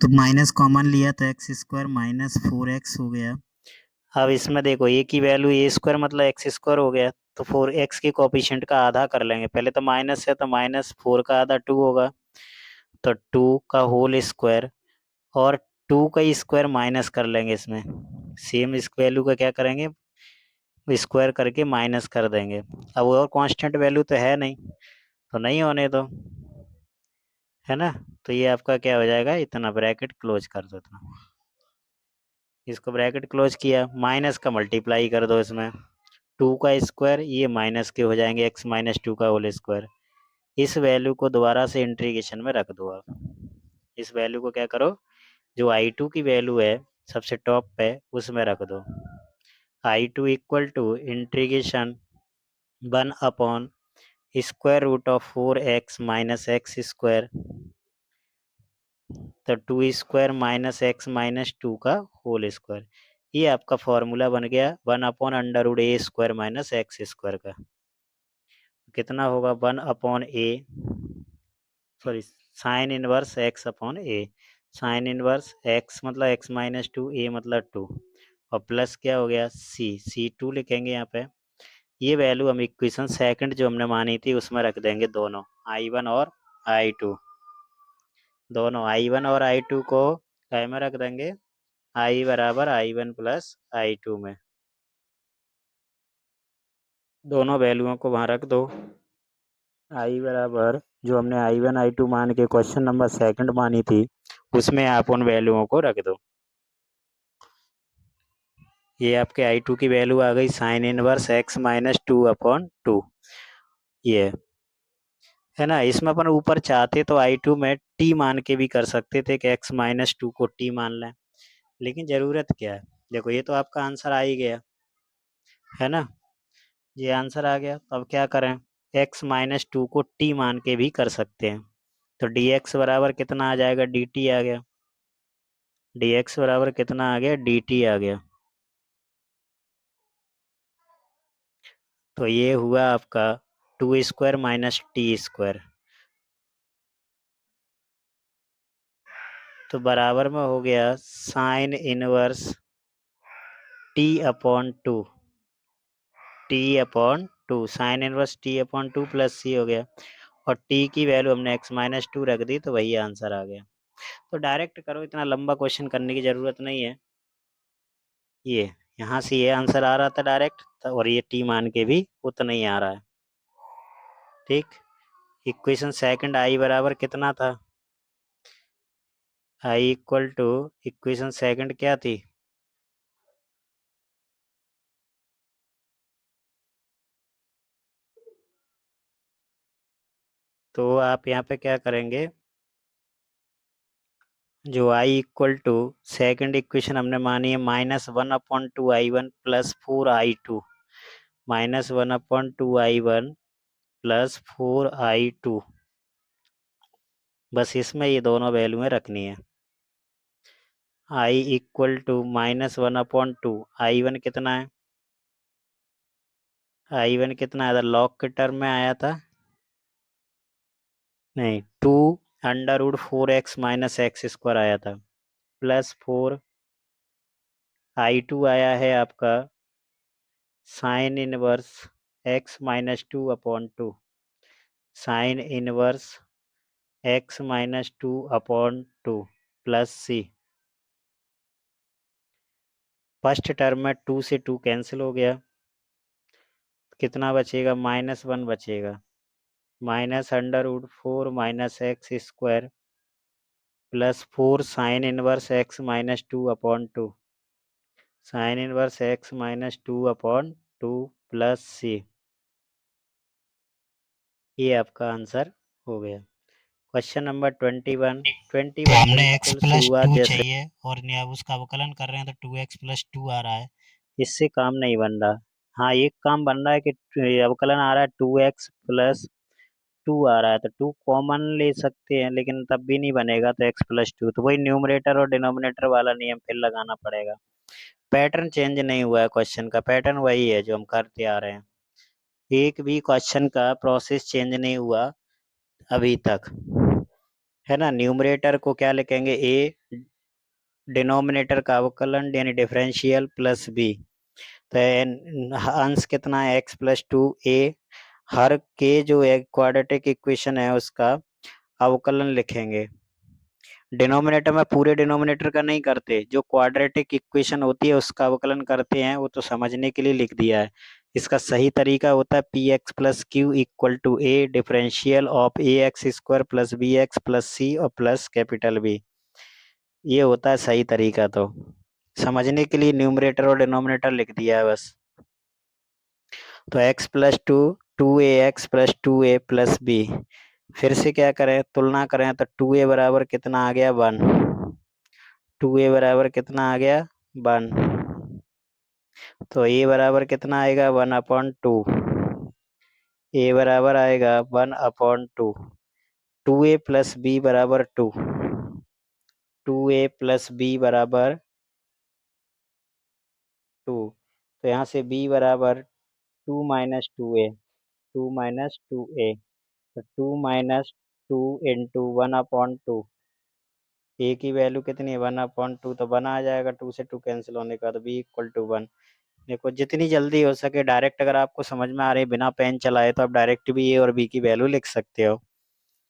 तो माइनस कॉमन लिया तो एक्स स्क्वायर माइनस 4x हो गया। अब इसमें देखो ए की वैल्यू ए स्क्वायर मतलब एक्स स्क्वायर हो गया, तो 4x के कोफिशिएंट का आधा कर लेंगे, पहले तो माइनस है तो माइनस 4 का आधा 2 होगा, तो 2 का होल स्क्वायर, और 2 का स्क्वायर माइनस कर लेंगे इसमें, सेम इस वैल्यू का क्या करेंगे, स्क्वायर करके माइनस कर देंगे। अब और कांस्टेंट वैल्यू तो है नहीं, तो नहीं होने दो, है ना। तो ये आपका क्या हो जाएगा, इतना ब्रैकेट क्लोज कर दो, इतना, इसको ब्रैकेट क्लोज किया, माइनस का मल्टीप्लाई कर दो इसमें, 2 का स्क्वायर, ये माइनस के हो जाएंगे x माइनस 2 का होल स्क्वायर। इस वैल्यू को दोबारा से इंटीग्रेशन में रख दो आप, इस वैल्यू को क्या करो, जो I2 की वैल्यू है सबसे टॉप पे उसमें रख दो, I2 equal to integration 1 upon square root of 4x minus x square, तो 2 स्क्वायर माइनस एक्स माइनस 2 का होल स्क्वायर। ये आपका फॉर्मूला बन गया 1 upon under root A square minus x square का। कितना होगा, 1 upon A, sorry sine inverse X upon A, sine inverse X मतलब एक्स माइनस 2, ए मतलब 2, और प्लस क्या हो गया, सी 2 लिखेंगे यहाँ पे, ये वैल्यू हम इक्वेशन सेकंड जो हमने मानी थी उसमें रख देंगे दोनों, I1 और I2। दोनों I1 और I2 को क्या में रख देंगे, I बराबर I1 प्लस I2 में। दोनों वैल्यूओं को वहाँ रख दो। I बराबर जो हमने I1 I2 मान के क्वेश्चन नंबर सेकंड मानी थी उसमें आप उन वैल्यूओं को रख दो। ये आपके I2 की वैल्यू आ गई साइन इनवर्स x माइनस 2/2। ये है ना, इसमें अपन ऊपर चाहते तो I2 में t मान के भी कर सकते थे कि x माइनस 2 को t मान लें, लेकिन ज़रूरत क्या है। देखो ये तो आपका आंसर आ ही गया, है ना, ये आंसर आ गया। तो अब क्या करें, x माइनस 2 को t मान के भी कर सकते हैं। तो dx बराबर कितना आ जाएगा, dt आ गया। dx बराबर कितना आ गया, dt आ गया। तो ये हुआ आपका 2² माइनस t²। तो बराबर में हो गया sine inverse t/2, t/2 sine inverse t/2 plus c हो गया। और t की वैल्यू हमने x माइनस 2 रख दी, तो वही आंसर आ गया। तो डायरेक्ट करो, इतना लंबा क्वेश्चन करने की ज़रूरत नहीं है। ये यहाँ से ये आंसर आ रहा था डायरेक्ट, और ये t मान के भी उतना ही आ रहा है। ठीक, इक्वेशन सेकंड I बराबर कितना था, I equal to equation second क्या थी, तो आप यहाँ पे क्या करेंगे, जो I equal to second equation हमने मानी है -1/2I1 plus 4I2, -1/2I1 plus 4I2, बस इसमें ये दोनों वैल्यूएं रखनी है। I इक्वल टू -1/2, I1 कितना है, I1 कितना आया था, लॉग के टर्म में आया था, नहीं 2√4x माइनस x² आया था, प्लस 4 I2 आया है आपका sine inverse x minus 2/2, sine inverse x minus 2/2 plus c। First term में 2 से 2 कैंसिल हो गया, कितना बचेगा, -1 बचेगा, -√4 minus x² plus 4 sine inverse x minus 2/2, sine inverse x minus 2/2 plus c। ये आपका आंसर हो गया। Question number 21। तो हमने x प्लस 2 चाहिए और अब उसका अवकलन कर रहे हैं तो 2x प्लस 2 आ रहा है, इससे काम नहीं बन रहा। हाँ, एक काम बन रहा है कि अवकलन आ रहा है 2x प्लस 2 आ रहा है, तो 2 कॉमन ले सकते हैं, लेकिन तब भी नहीं बनेगा, तो x प्लस 2, तो वही न्यूमरेटर और डिनोमिनेटर वाला नियम फिर लगाना पड़ेगा। पैटर्न चेंज नहीं हुआ है, क्वेश्चन का पैटर्न वही है जो हम करते आ रहे हैं। एक भी क्वेश्चन का प्रोसेस चेंज नहीं हुआ अभी तक, है ना। न्यूमरेटर को क्या लिखेंगे, a, डिनोमिनेटर का अवकलन यानी डिफरेंशियल प्लस b, तो अंश कितना है x प्लस 2a, हर के जो एक क्वाड्रेटिक इक्वेशन है उसका अवकलन लिखेंगे। डिनोमिनेटर में पूरे डिनोमिनेटर का नहीं करते, जो क्वाड्रेटिक इक्वेशन होती है उसका अवकलन करते हैं, वो तो समझने के लिए लिख दिया है। इसका सही तरीका होता है px plus q equal to a differential of ax² plus bx plus c और प्लस कैपिटल B। ये होता है सही तरीका, तो समझने के लिए न्यूमरेटर और डिनोमिनेटर लिख दिया है बस। तो x plus 2, 2ax plus 2a plus b, फिर से क्या करें, तुलना करें, तो 2a बराबर कितना आ गया, 1, 2a बराबर कितना आ गया, 1, तो a बराबर कितना आएगा, 1/2, a बराबर आएगा 1/2, 2a प्लस b बराबर 2, 2a प्लस b बराबर 2, तो यहाँ से b बराबर 2 माइनस 2a, 2 माइनस 2a, तो 2 माइनस 2 इंटू 1/2, ए की वैल्यू कितनी है, 1/2, तो 1 आ जाएगा, 2 से 2 कैंसिल होने का, तो b इक्वल टू 1। देखो जितनी जल्दी हो सके डायरेक्ट, अगर आपको समझ में आ रही है बिना पेन चलाए, तो आप डायरेक्ट भी ए और बी की वैल्यू लिख सकते हो।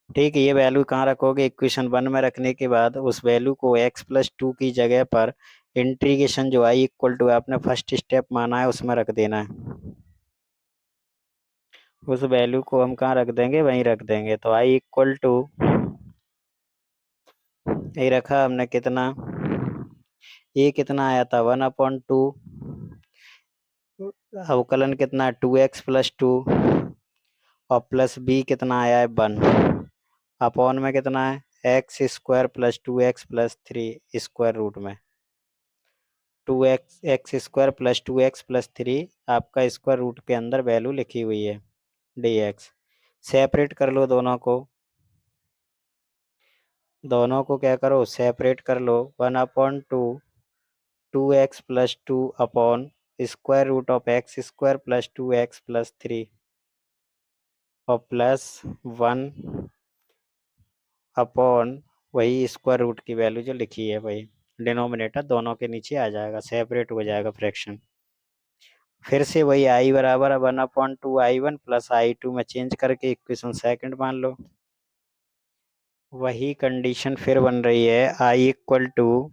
ठीक है, ये वैल्यू कहाँ रखोगे, इक्वेशन 1 में रखने के बाद उस वैल्यू को x+2 की जगह पर इंटीग्रेशन जो आई इक्वल टू आपने फर्स्ट स्टेप माना है उसमें रख देना है। उस वैल्यू को हम कहाँ रख देंगे, वहीं रख देंगे। तो आई इक्वल टू, ये रखा हमने कितना, ये कितना आया था 1/2, अवकलन कितना 2x+2, और प्लस बी कितना आया है 1, अपॉन में कितना है x² + 2x+3 स्क्वायर रूट में 2x² + 2x+3 आपका स्क्वायर रूट के अंदर वैल्यू लिखी हुई है dx। सेपरेट कर लो दोनों को क्या करो, सेपरेट कर लो। 1/2 2x+2 upon square root of x² + 2x+3 और प्लस 1 अपॉन वही स्क्वायर रूट की वैल्यू जो लिखी है, वही डिनोमिनेटर दोनों के नीचे आ जाएगा, सेपरेट हो जाएगा फ्रैक्शन। फिर से वही आई बराबर 1/2 I1 + I2 में चेंज करके इक्वेशन सेकंड मान लो। वही कंडीशन फिर बन रही है, आई इक्वल टू,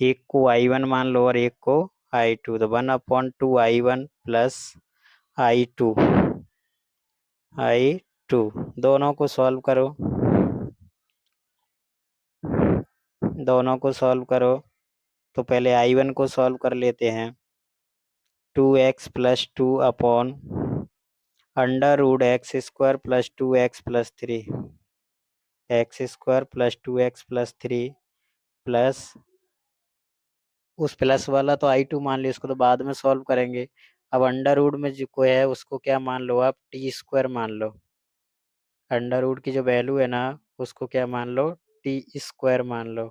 एक को I1 मान लो और एक को I2, तो 1/2 I1 + I2 दोनों को सॉल्व करो, तो पहले I1 को सॉल्व कर लेते हैं। 2x+2 upon √x² + 2x+3 x² + 2x+3 plus, उस प्लस वाला तो I2 मान लिया, उसको तो बाद में सॉल्व करेंगे। अब अंडर रूट में जो कोई है उसको क्या मान लो आप, t² मान लो। अंडर रूट की जो वैल्यू है ना उसको क्या मान लो, t² मान लो,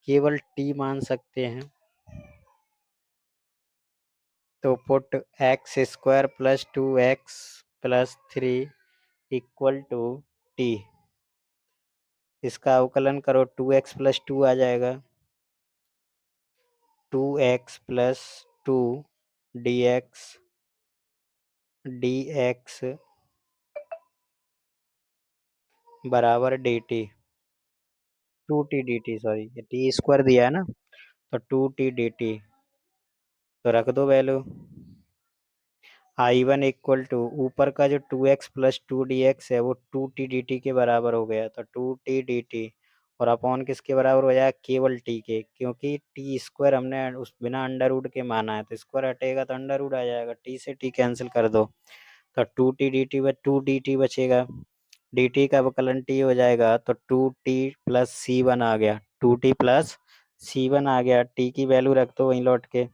केवल t मान सकते हैं। तो put x² + 2x+3 equal to t, इसका अवकलन करो 2x+2 आ जाएगा, 2x+2 dx बराबर dt, 2t dt, sorry t² दिया है ना, तो 2t dt, तो रख दो वैल्यू। I1 इक्वल टू, ऊपर का जो 2x+2 dx है वो 2t dt के बराबर हो गया, तो 2t dt, और अपॉन किसके बराबर हो जाएगा, केवल t के, क्योंकि t² हमने उस बिना अंडर रूट के माना है, तो स्क्वायर हटेगा तो अंडर रूट आ जाएगा, t से t कैंसिल कर दो, तो 2t dt 2dt बचेगा, dt का अवकलन t हो जाएगा, तो 2t + c1 आ गया, 2t + c1 आ गया। t की वैल्यू रख दो वहीं लौट के,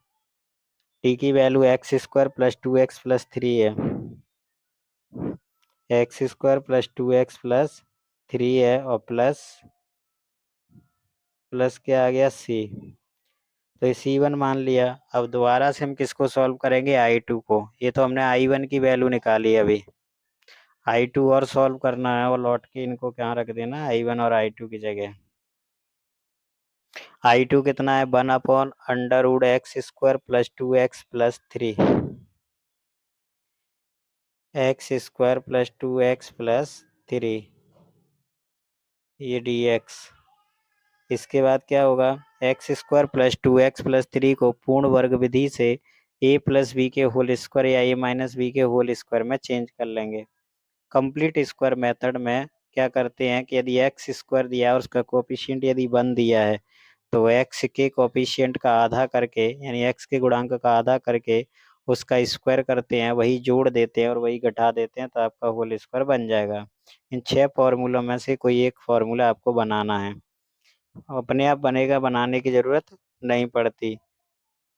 t की वैल्यू x² + 2x+3 है, x² + 2x+3 है, और प्लस क्या आ गया c, तो ये c1 मान लिया। अब दोबारा से हम किसको सॉल्व करेंगे, I2 को, ये तो हमने I1 की वैल्यू निकाली अभी, I2 और सॉल्व करना है, और लौट के इनको क्या रख देना, I1 और I2 की जगह। I2 कितना है, 1/√x² + 2x+3 x² + 2x+3 ये dx। इसके बाद क्या होगा, x² + 2x+3 को पूर्ण वर्ग विधि से a + b के होल स्क्वायर या a - b के होल स्क्वायर में चेंज कर लेंगे। कंप्लीट स्क्वायर मेथड में क्या करते हैं कि यदि x² दिया है और उसका कोफिशिएंट यदि 1 दिया है, तो x के कोफिशिएंट का आधा करके, यानी x के गुणांक का आधा करके उसका स्क्वायर करते हैं, वही जोड़ देते हैं और वही घटा देते हैं, तो आपका होल स्क्वायर बन जाएगा। इन 6 फॉर्मूलों में से कोई एक फॉर्मूला आपको बनाना है, अपने आप बनेगा, बनाने की ज़रूरत नहीं पड़ती।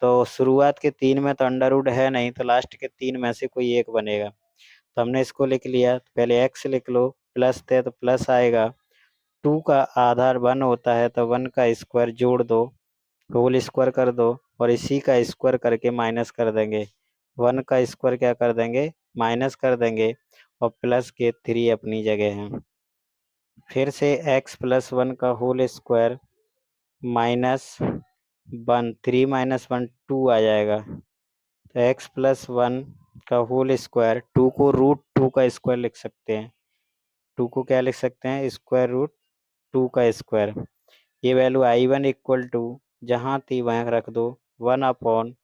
तो शुरुआत के 3 में तो अंडर रूट है नहीं, तो लास्ट के 3 में से कोई एक बनेगा। तो हमने इसको लिख लिया, पहले x लिख लो, प्लस थे तो प्लस आएगा, 2 का आधार 1 होता है, तो 1 का स्क्वायर जोड़ दो, होल स्क्वायर कर दो, और इसी का स्क्वायर करके माइनस कर देंगे, 1 का स्क्वायर क्या कर देंगे, माइनस कर देंगे, और प्लस के 3 अपनी जगह हैं। फिर से x + 1 का होल स्क्वायर माइनस 1, 3 माइनस 1 2 आ जाएगा। तो एक्स प्लस 1 का होल स्क्वायर, 2 को रूट 2 का स्क्वायर लिख सकते हैं। 2 को क्या लिख सकते हैं? स्क्वायर रूट 2 का स्क्वायर। ये वैल्यू I1 इक्वल टू जहाँ थी वहाँ रख दो, 1 अपॉन,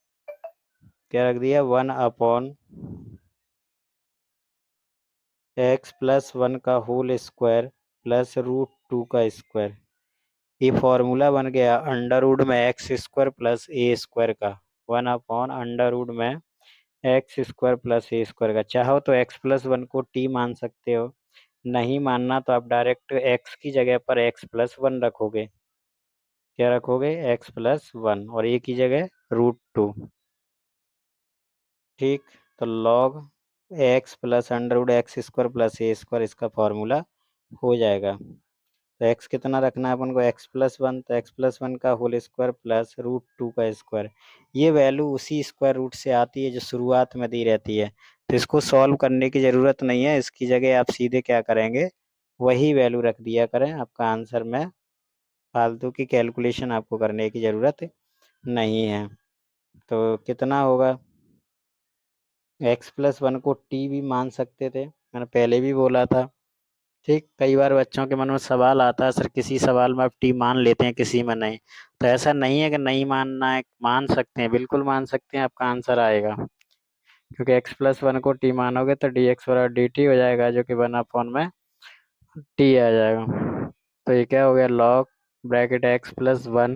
क्या रख दिया? 1 अपॉन एक्स प्लस 1 का होल स्क्वायर प्लस रूट 2 का स्क्वायर। ये फॉर्मूला बन गया अंडर रूट में x square plus A square का, 1 अपॉन अंडर रूट में x square plus A square का। चाहो तो एक्स प्लस 1 को टी मान सकते हो, नहीं मानना तो आप डायरेक्ट एक्स की जगह पर एक्स प्लस 1 रखोगे। क्या रखोगे? एक्स प्लस 1, और ए की जगह रूट 2। ठीक, तो log X plus under root x square plus A square इसका फॉर्मूला हो जाएगा। तो एक्स कितना रखना है अपन को? एक्स प्लस 1, तो एक्स प्लस 1 का होल स्क्वायर प्लस रूट 2 का स्क्वायर। ये वैल्यू उसी स्क्वायर रूट से आती है जो शुरुआत में दी रहती है, तो इसको सॉल्व करने की ज़रूरत नहीं है। इसकी जगह आप सीधे क्या करेंगे? वही वैल्यू रख दिया करें आपका आंसर में, फालतू की कैलकुलेशन आपको करने की ज़रूरत नहीं है। तो कितना होगा? एक्स प्लस 1 को टी भी मान सकते थे, मैंने पहले भी बोला था। ठीक, कई बार बच्चों के मन में सवाल आता है, सर किसी सवाल में आप टी मान लेते हैं, किसी में नहीं। तो ऐसा नहीं है कि नहीं मानना है, मान सकते हैं, बिल्कुल मान सकते हैं, आपका आंसर आएगा। क्योंकि एक्स प्लस 1 को टी मानोगे तो डी एक्स बराबर डी टी हो जाएगा, जो कि 1 अपॉन में टी आ जाएगा। तो ये क्या हो गया? Log bracket x plus 1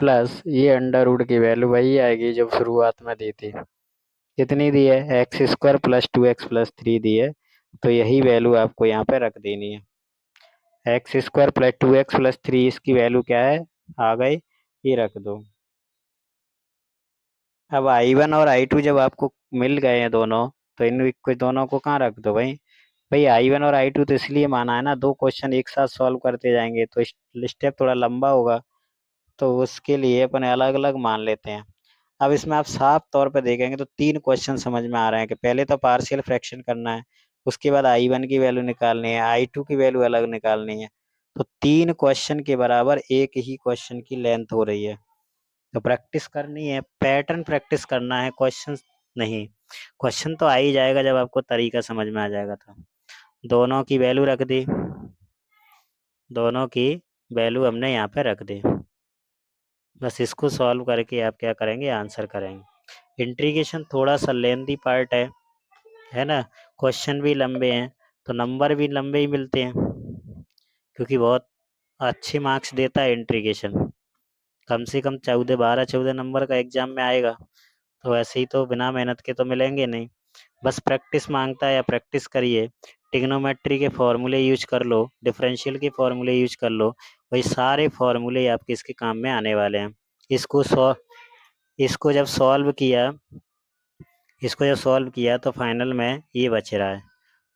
plus ये अंडर रूट की वैल्यू वही आएगी जो शुरुआत में दी थी। कितनी दी है? X square plus 2x plus 3 दी है, तो यही वैल्यू आपको यहाँ पे रख देनी है। X square plus 2x plus 3, इसकी वैल्यू क्या है? आ गई, ये रख दो। अब I1 और I2 जब आपको मिल गए हैं दोनों, तो इन दोनों को कहाँ रख दो भाई? भाई I1 और I2 तो इसलिए माना है ना, दो क्वेश्चन एक साथ सॉल्व करते जाएंगे तो स्टेप थोड़ा लंबा होगा, तो उसके लिए अपन अलग अलग मान लेते हैं। अब इसमें आप साफ तौर पे देखेंगे तो 3 क्वेश्चन समझ में आ रहे हैं कि पहले तो पार्शियल फ्रैक्शन करना है, उसके बाद I1 की वैल्यू निकालनी है, I2 की वैल्यू अलग निकालनी है। तो 3 क्वेश्चन के बराबर एक ही क्वेश्चन की लेंथ हो रही है। तो प्रैक्टिस करनी है, पैटर्न प्रैक्टिस करना है, क्वेश्चन नहीं। क्वेश्चन तो आ ही जाएगा जब आपको तरीका समझ में आ जाएगा। तो दोनों की वैल्यू रख दी, दोनों की वैल्यू हमने यहाँ पे रख दी। बस इसको सॉल्व करके आप क्या करेंगे? आंसर करेंगे। इंटीग्रेशन थोड़ा सा लेंथी पार्ट है ना? क्वेश्चन भी लंबे हैं तो नंबर भी लंबे ही मिलते हैं, क्योंकि बहुत अच्छे मार्क्स देता है इंटीग्रेशन। कम से कम 14 नंबर का एग्जाम में आएगा, तो ऐसे ही तो बिना मेहनत के तो मिलेंगे नहीं। बस प्रैक्टिस मांगता है, या प्रैक्टिस करिए। ट्रिग्नोमेट्री के फॉर्मूले यूज कर लो, डिफरेंशियल के फॉर्मूले यूज कर लो, वही सारे फॉर्मूले आपके इसके काम में आने वाले हैं। इसको सॉ इसको जब सॉल्व किया इसको जब सॉल्व किया तो फाइनल में ये बच रहा है,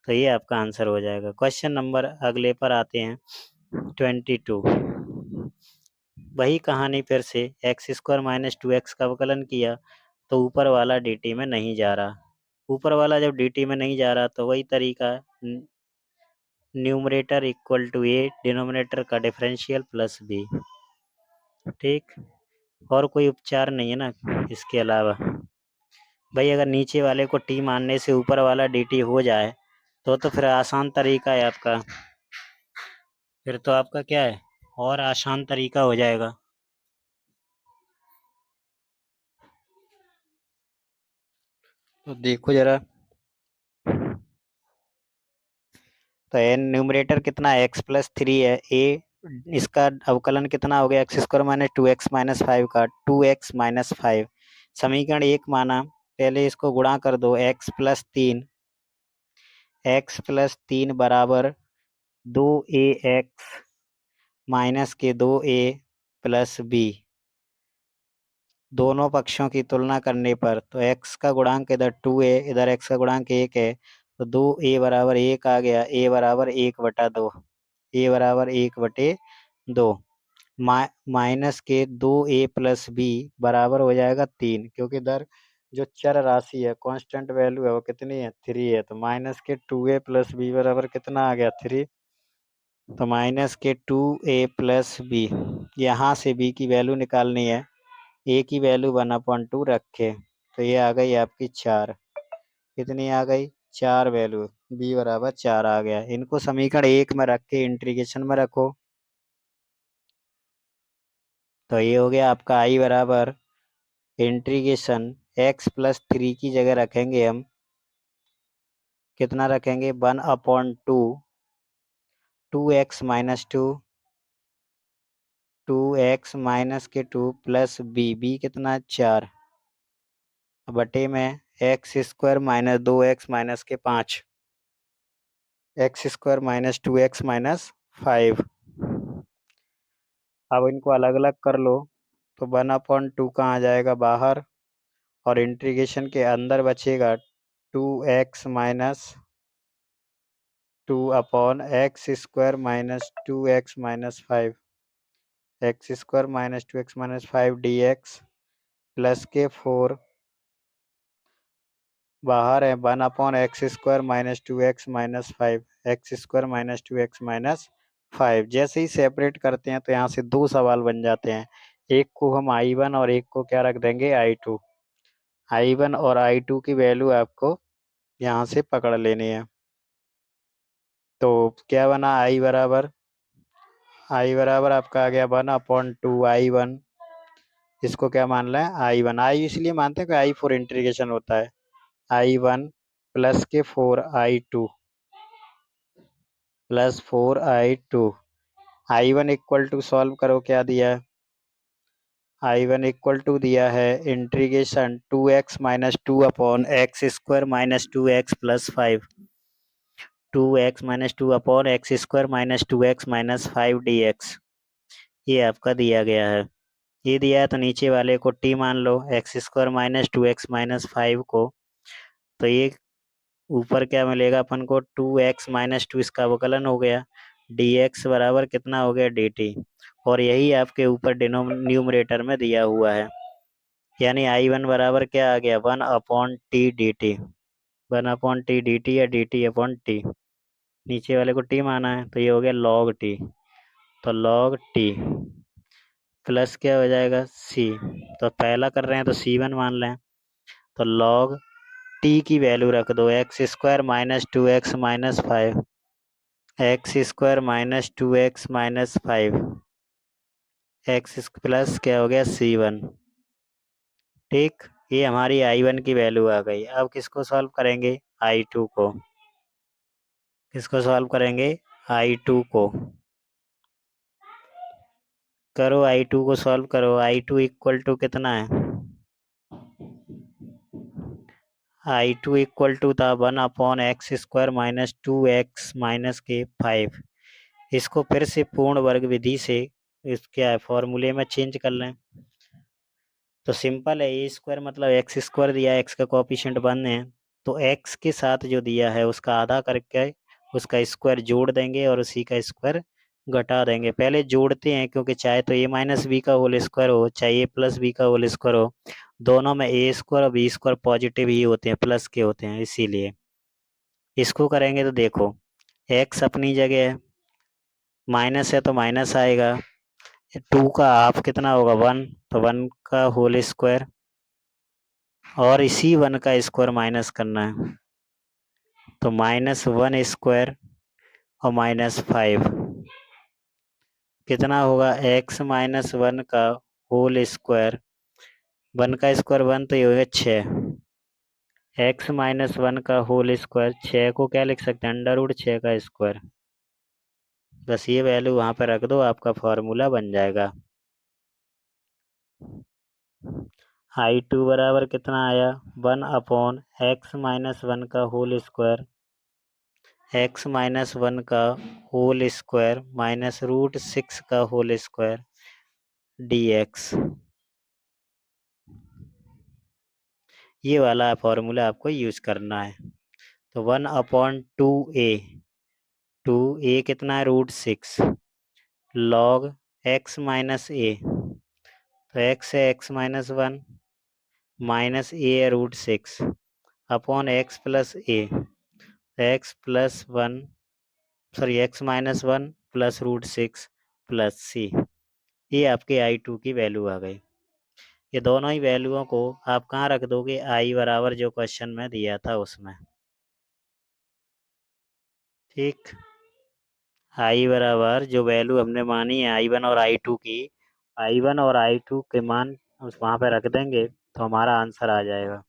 तो ये आपका आंसर हो जाएगा। क्वेश्चन नंबर अगले पर आते हैं, 22। वही कहानी फिर से, एक्स स्क्वायर माइनस 2x का अवकलन किया तो ऊपर वाला dt में नहीं जा रहा। ऊपर वाला जब dt में नहीं जा रहा तो वही तरीका, numerator equal to a, denominator का डिफरेंशियल प्लस बी। ठीक, और कोई उपचार नहीं है ना इसके अलावा। भाई अगर नीचे वाले को टी मानने से ऊपर वाला dt हो जाए तो फिर आसान तरीका है आपका, फिर तो आपका क्या है, और आसान तरीका हो जाएगा। तो देखो जरा, तो एन न्यूमरेटर कितना है? एक्स प्लस 3 है। ए इसका अवकलन कितना हो गया? X square minus 2x minus 5 का 2x माइनस 5। समीकरण 1 माना, पहले इसको गुणा कर दो, x प्लस 3 बराबर 2ax माइनस के 2a प्लस बी। दोनों पक्षों की तुलना करने पर तो x का गुणांक इधर 2a, इधर x का गुणांक 1 है, तो 2a बराबर 1 आ गया, a बराबर 1/2, a बराबर 1/2। माइनस के 2a प्लस बी बराबर हो जाएगा 3, क्योंकि इधर जो चर राशि है, कांस्टेंट वैल्यू है, वो कितनी है? 3 है। तो माइनस के 2a प्लस बी बराबर कितना आ गया? 3। तो माइनस के 2a प्लस बी, यहाँ से b की वैल्यू निकालनी है, ए की वैल्यू 1/2 रखे, तो ये आ गई आपकी 4। कितनी आ गई? 4 वैल्यू। बी बराबर 4 आ गया। इनको समीकरण 1 में रख के इंटीग्रेशन में रखो, तो ये हो गया आपका आई बराबर इंटीग्रेशन x+3 की जगह रखेंगे हम, कितना रखेंगे? 1/2 2x माइनस 2, 2x माइनस के 2 प्लस बी कितना? 4 बटे में x² माइनस 2x माइनस के 5, x² माइनस 2x माइनस 5। अब इनको अलग अलग कर लो, तो 1/2 कहाँ जाएगा? बाहर, और इंटीग्रेशन के अंदर बचेगा 2x minus 2/x² minus 2x minus 5, x² minus 2x minus 5 dx plus के 4 बाहर है 1/x² minus 2x minus 5, x² minus 2x minus 5। जैसे ही सेपरेट करते हैं तो यहाँ से दो सवाल बन जाते हैं, एक को हम I1 और एक को क्या रख देंगे? I2। I1 और I2 की वैल्यू आपको यहाँ से पकड़ लेनी है। तो क्या बना? I बराबर आपका आ गया 1/2 I1। इसको क्या मान रहे हैं? I1। आई इसलिए मानते हैं कि I4 इंटीग्रेशन होता है। I1 प्लस के 4I2 plus 4I2। I1 equal to solve करो, क्या दिया है? I1 इक्वल टू दिया है integration 2x minus 2/x² minus 2x plus 5, 2x minus 2/x² minus 2x minus 5 dx। ये आपका दिया गया है। ये दिया है तो नीचे वाले को t मान लो, x² माइनस 2x माइनस 5 को, तो ये ऊपर क्या मिलेगा अपन को? 2x माइनस 2, इसका अवकलन हो गया, dx बराबर कितना हो गया? dt। और यही आपके ऊपर न्यूमरेटर में दिया हुआ है, यानी I1 बराबर क्या आ गया? 1/t dt, 1/t dt या dt/t। नीचे वाले को t माना है तो ये हो गया log t, तो log t प्लस क्या हो जाएगा? c। तो पहला कर रहे हैं तो c1 मान लें, तो log t की वैल्यू रख दो, x² minus 2x minus 5, x² minus 2x minus 5, x plus क्या हो गया? c1। ठीक, ये हमारी I1 की वैल्यू आ गई। अब किसको सॉल्व करेंगे? I2 को। किसको सॉल्व करेंगे? I2 को। करो I2 को सॉल्व करो। I2 इक्वल टू कितना है? I2 इक्वल टू था 1/x² माइनस 2x माइनस के 5। इसको फिर से पूर्ण वर्ग विधि से इस क्या है फॉर्मूले में चेंज कर लें, तो सिंपल है। A² मतलब x² दिया है, x का कोएफिशिएंट 1 है, तो x के साथ जो दिया है उसका आधा करके उसका स्क्वायर जोड़ देंगे और उसी का स्क्वायर घटा देंगे। पहले जोड़ते हैं, क्योंकि चाहे तो a माइनस बी का होल स्क्वायर हो, चाहे a प्लस बी का होल स्क्वायर हो, दोनों में a² और b² पॉजिटिव ही होते हैं, प्लस के होते हैं, इसीलिए इसको करेंगे तो देखो x अपनी जगह है, माइनस है तो माइनस आएगा, 2 का हाफ कितना होगा? 1, तो 1 का होल स्क्वायर, और इसी 1 का स्क्वायर माइनस करना है, तो -1² और -5 कितना होगा? x माइनस 1 का होल स्क्वायर, 1 का स्क्वायर 1 तो ये होगा 6, x माइनस 1 का होल स्क्वायर, 6 को क्या लिख सकते हैं? √6 का स्क्वायर। बस ये वैल्यू वहाँ पर रख दो, आपका फॉर्मूला बन जाएगा। I2 बराबर कितना आया? 1/x माइनस 1 का होल स्क्वायर, x माइनस 1 का होल स्क्वायर माइनस √6 का होल स्क्वायर dx। ये वाला फॉर्मूला आपको यूज करना है। तो 1/2a, 2a कितना है? √6 log x माइनस a, तो x है x माइनस 1 माइनस a है √6 upon x plus a, x plus 1 sorry x minus 1 plus √6 plus c। ये आपके I2 की वैल्यू आ गई। ये दोनों ही वैल्यूओं को आप कहाँ रख दोगे, आई बराबर जो क्वेश्चन में दिया था उसमें। ठीक, आई बराबर जो वैल्यू हमने मानी है आई वन और आई टू की, आई वन और आई टू के मान उस वहाँ पे रख देंगे तो हमारा आंसर आ जाएगा।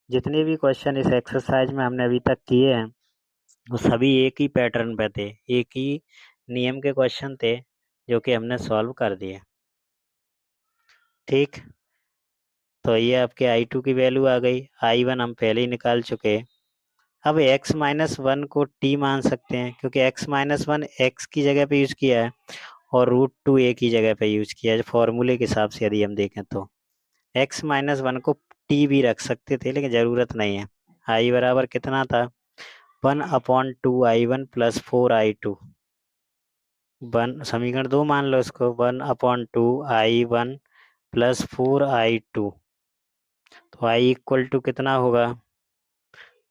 जितने भी क्वेश्चन इस एक्सरसाइज में हमने अभी तक किए हैं वो सभी एक ही पैटर्न पे थे, एक ही नियम के क्वेश्चन थे जो कि हमने सॉल्व कर दिए। ठीक, तो ये आपके आई टू की वैल्यू आ गई, आई वन हम पहले ही निकाल चुके। अब x माइनस वन को t मान सकते हैं क्योंकि x माइनस वन एक्स की जगह पे यूज किया है और रूट टू ए की जगह पे यूज किया है फॉर्मूले के हिसाब से यदि हम देखें तो। x माइनस वन को t भी रख सकते थे लेकिन ज़रूरत नहीं है। i बराबर कितना था, 1/2 i1 प्लस 4 i2। समीकरण 2 मान लो इसको, 1/2 i1 प्लस 4 i2। तो i इक्वल टू कितना होगा,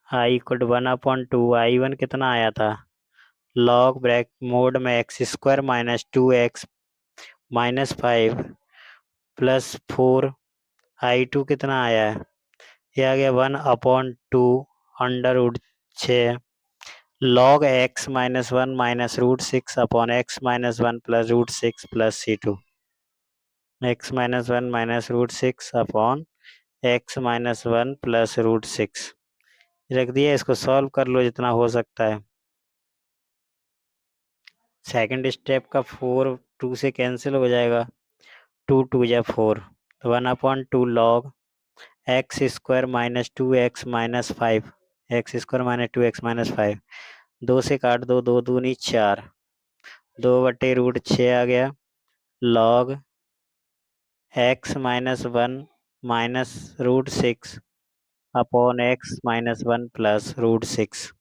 i इक्वल टू 1/2 i1 कितना आया था, लॉग ब्रैक मोड में x square minus 2x minus 5 plus 4 i2 कितना आया है, ये आ गया 1/2 under root 6 log x minus 1 minus root 6 upon x minus 1 plus root 6 plus c2। X minus 1 minus root 6 upon x minus 1 plus root 6 रख दिया। इसको सॉल्व कर लो जितना हो सकता है। सेकंड स्टेप का 4 2 से कैंसिल हो जाएगा, 2 2 या 4, 1/2 log x square minus 2x minus 5, x square minus 2x minus 5, 2 से काट दो, 2 दूनी 4, 2/√6 आ गया, log x minus 1 minus root 6 upon x minus 1 plus root 6।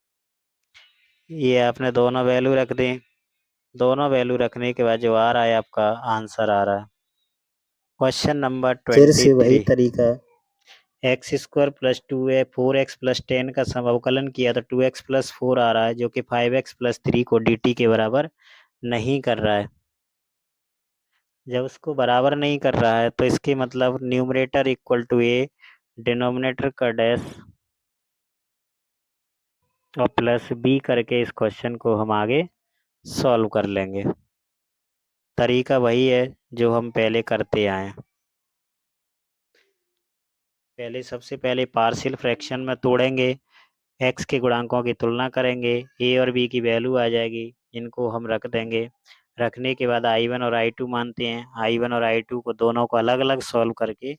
ये आपने दोनों वैल्यू रख दी, दोनों वैल्यू रखने के बाद जो आ रहा है आपका आंसर आ रहा है। क्वेश्चन नंबर 23, फिर से वही तरीका, x square plus 2 4x plus 10 का समाकलन किया तो 2x प्लस 4 आ रहा है जो कि 5x प्लस 3 को dt के बराबर नहीं कर रहा है। जब उसको बराबर नहीं कर रहा है तो इसके मतलब numerator equal to a, denominator का डैश और प्लस b करके इस क्वेश्चन को हम आगे सॉल्व कर लेंगे। तरीका वही है जो हम पहले करते आए हैं। पहले सबसे पहले पार्शियल फ्रैक्शन में तोड़ेंगे, x के गुणांकों की तुलना करेंगे, a और b की वैल्यू आ जाएगी, इनको हम रख देंगे। रखने के बाद i1 और i2 मानते हैं, i1 और i2 को दोनों को अलग अलग सॉल्व करके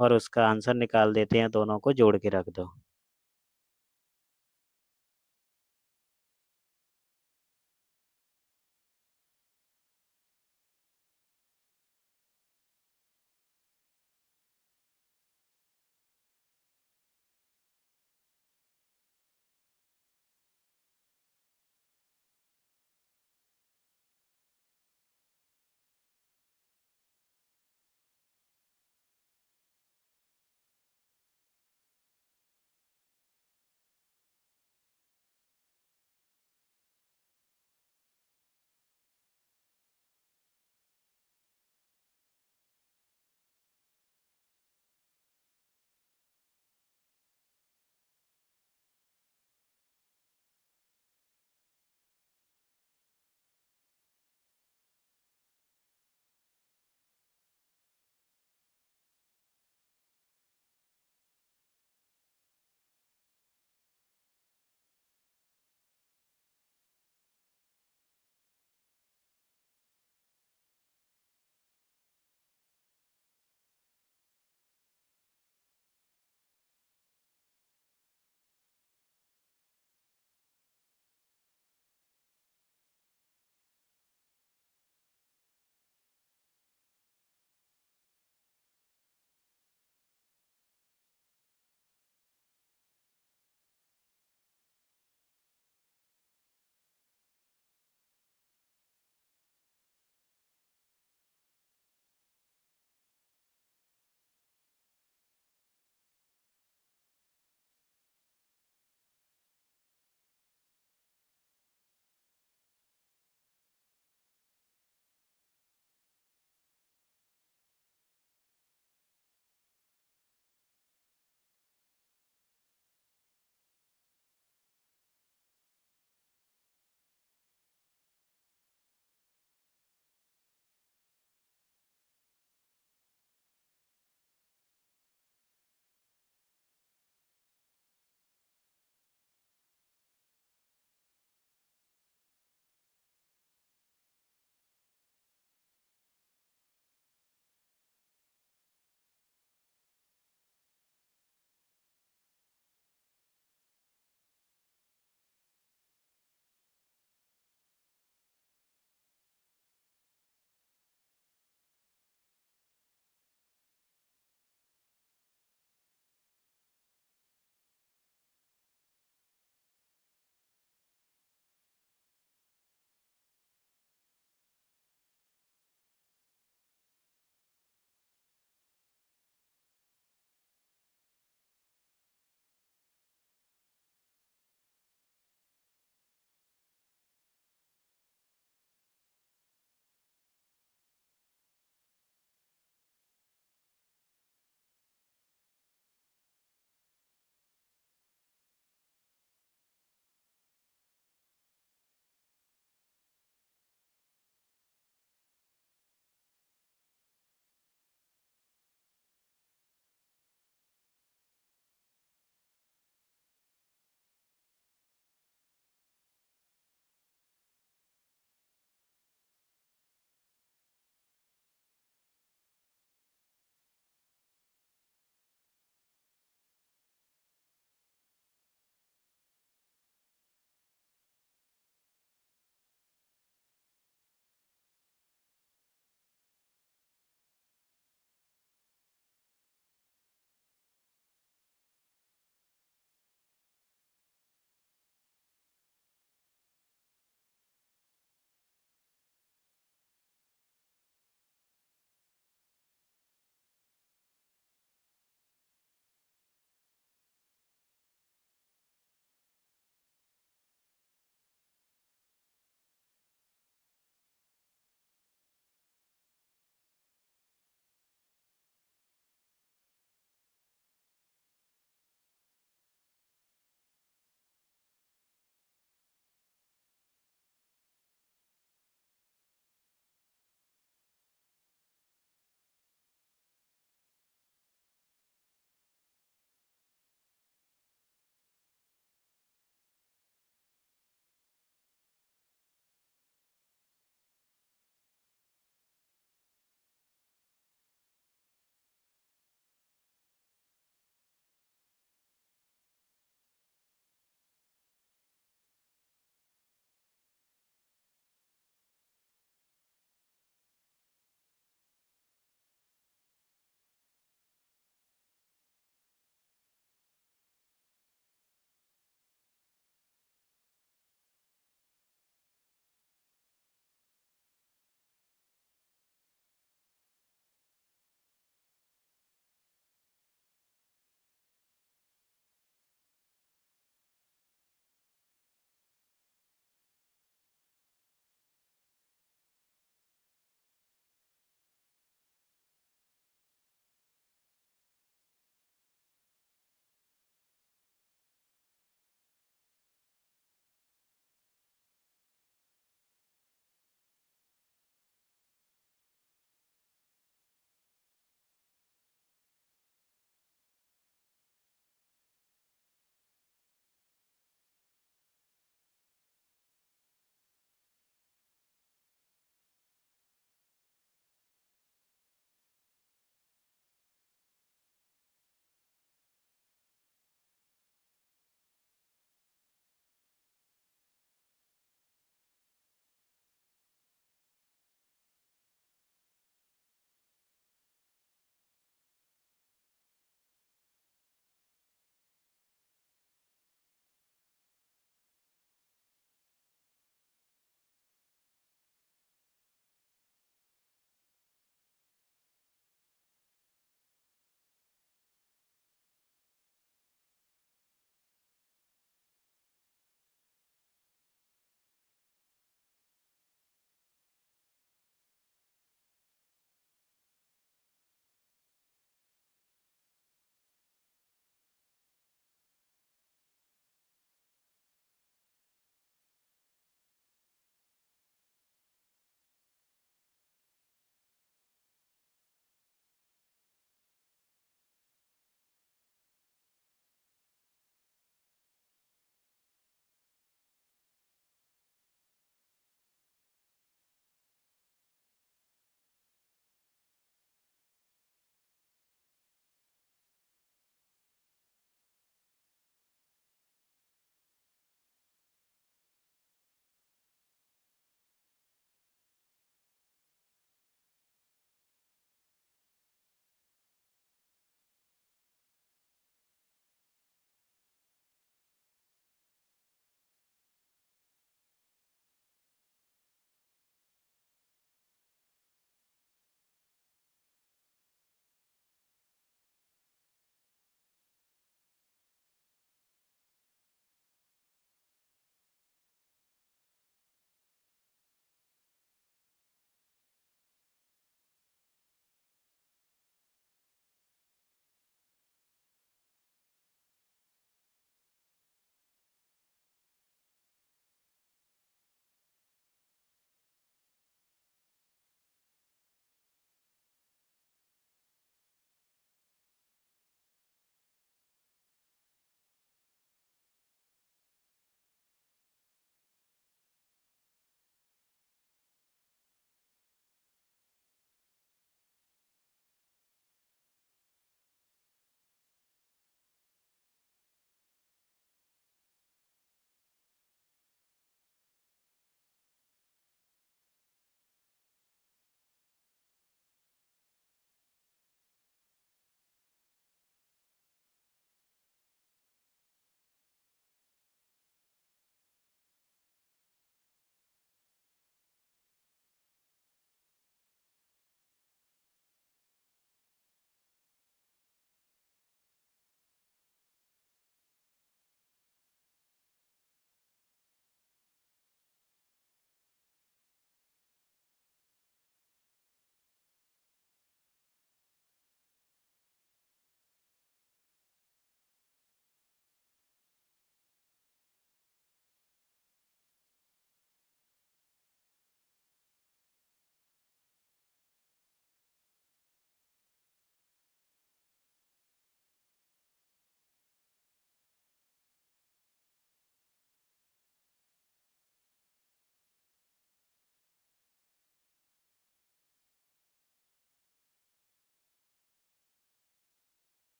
और उसका आंसर निकाल देते हैं, दोनों को जोड़ के रख दो।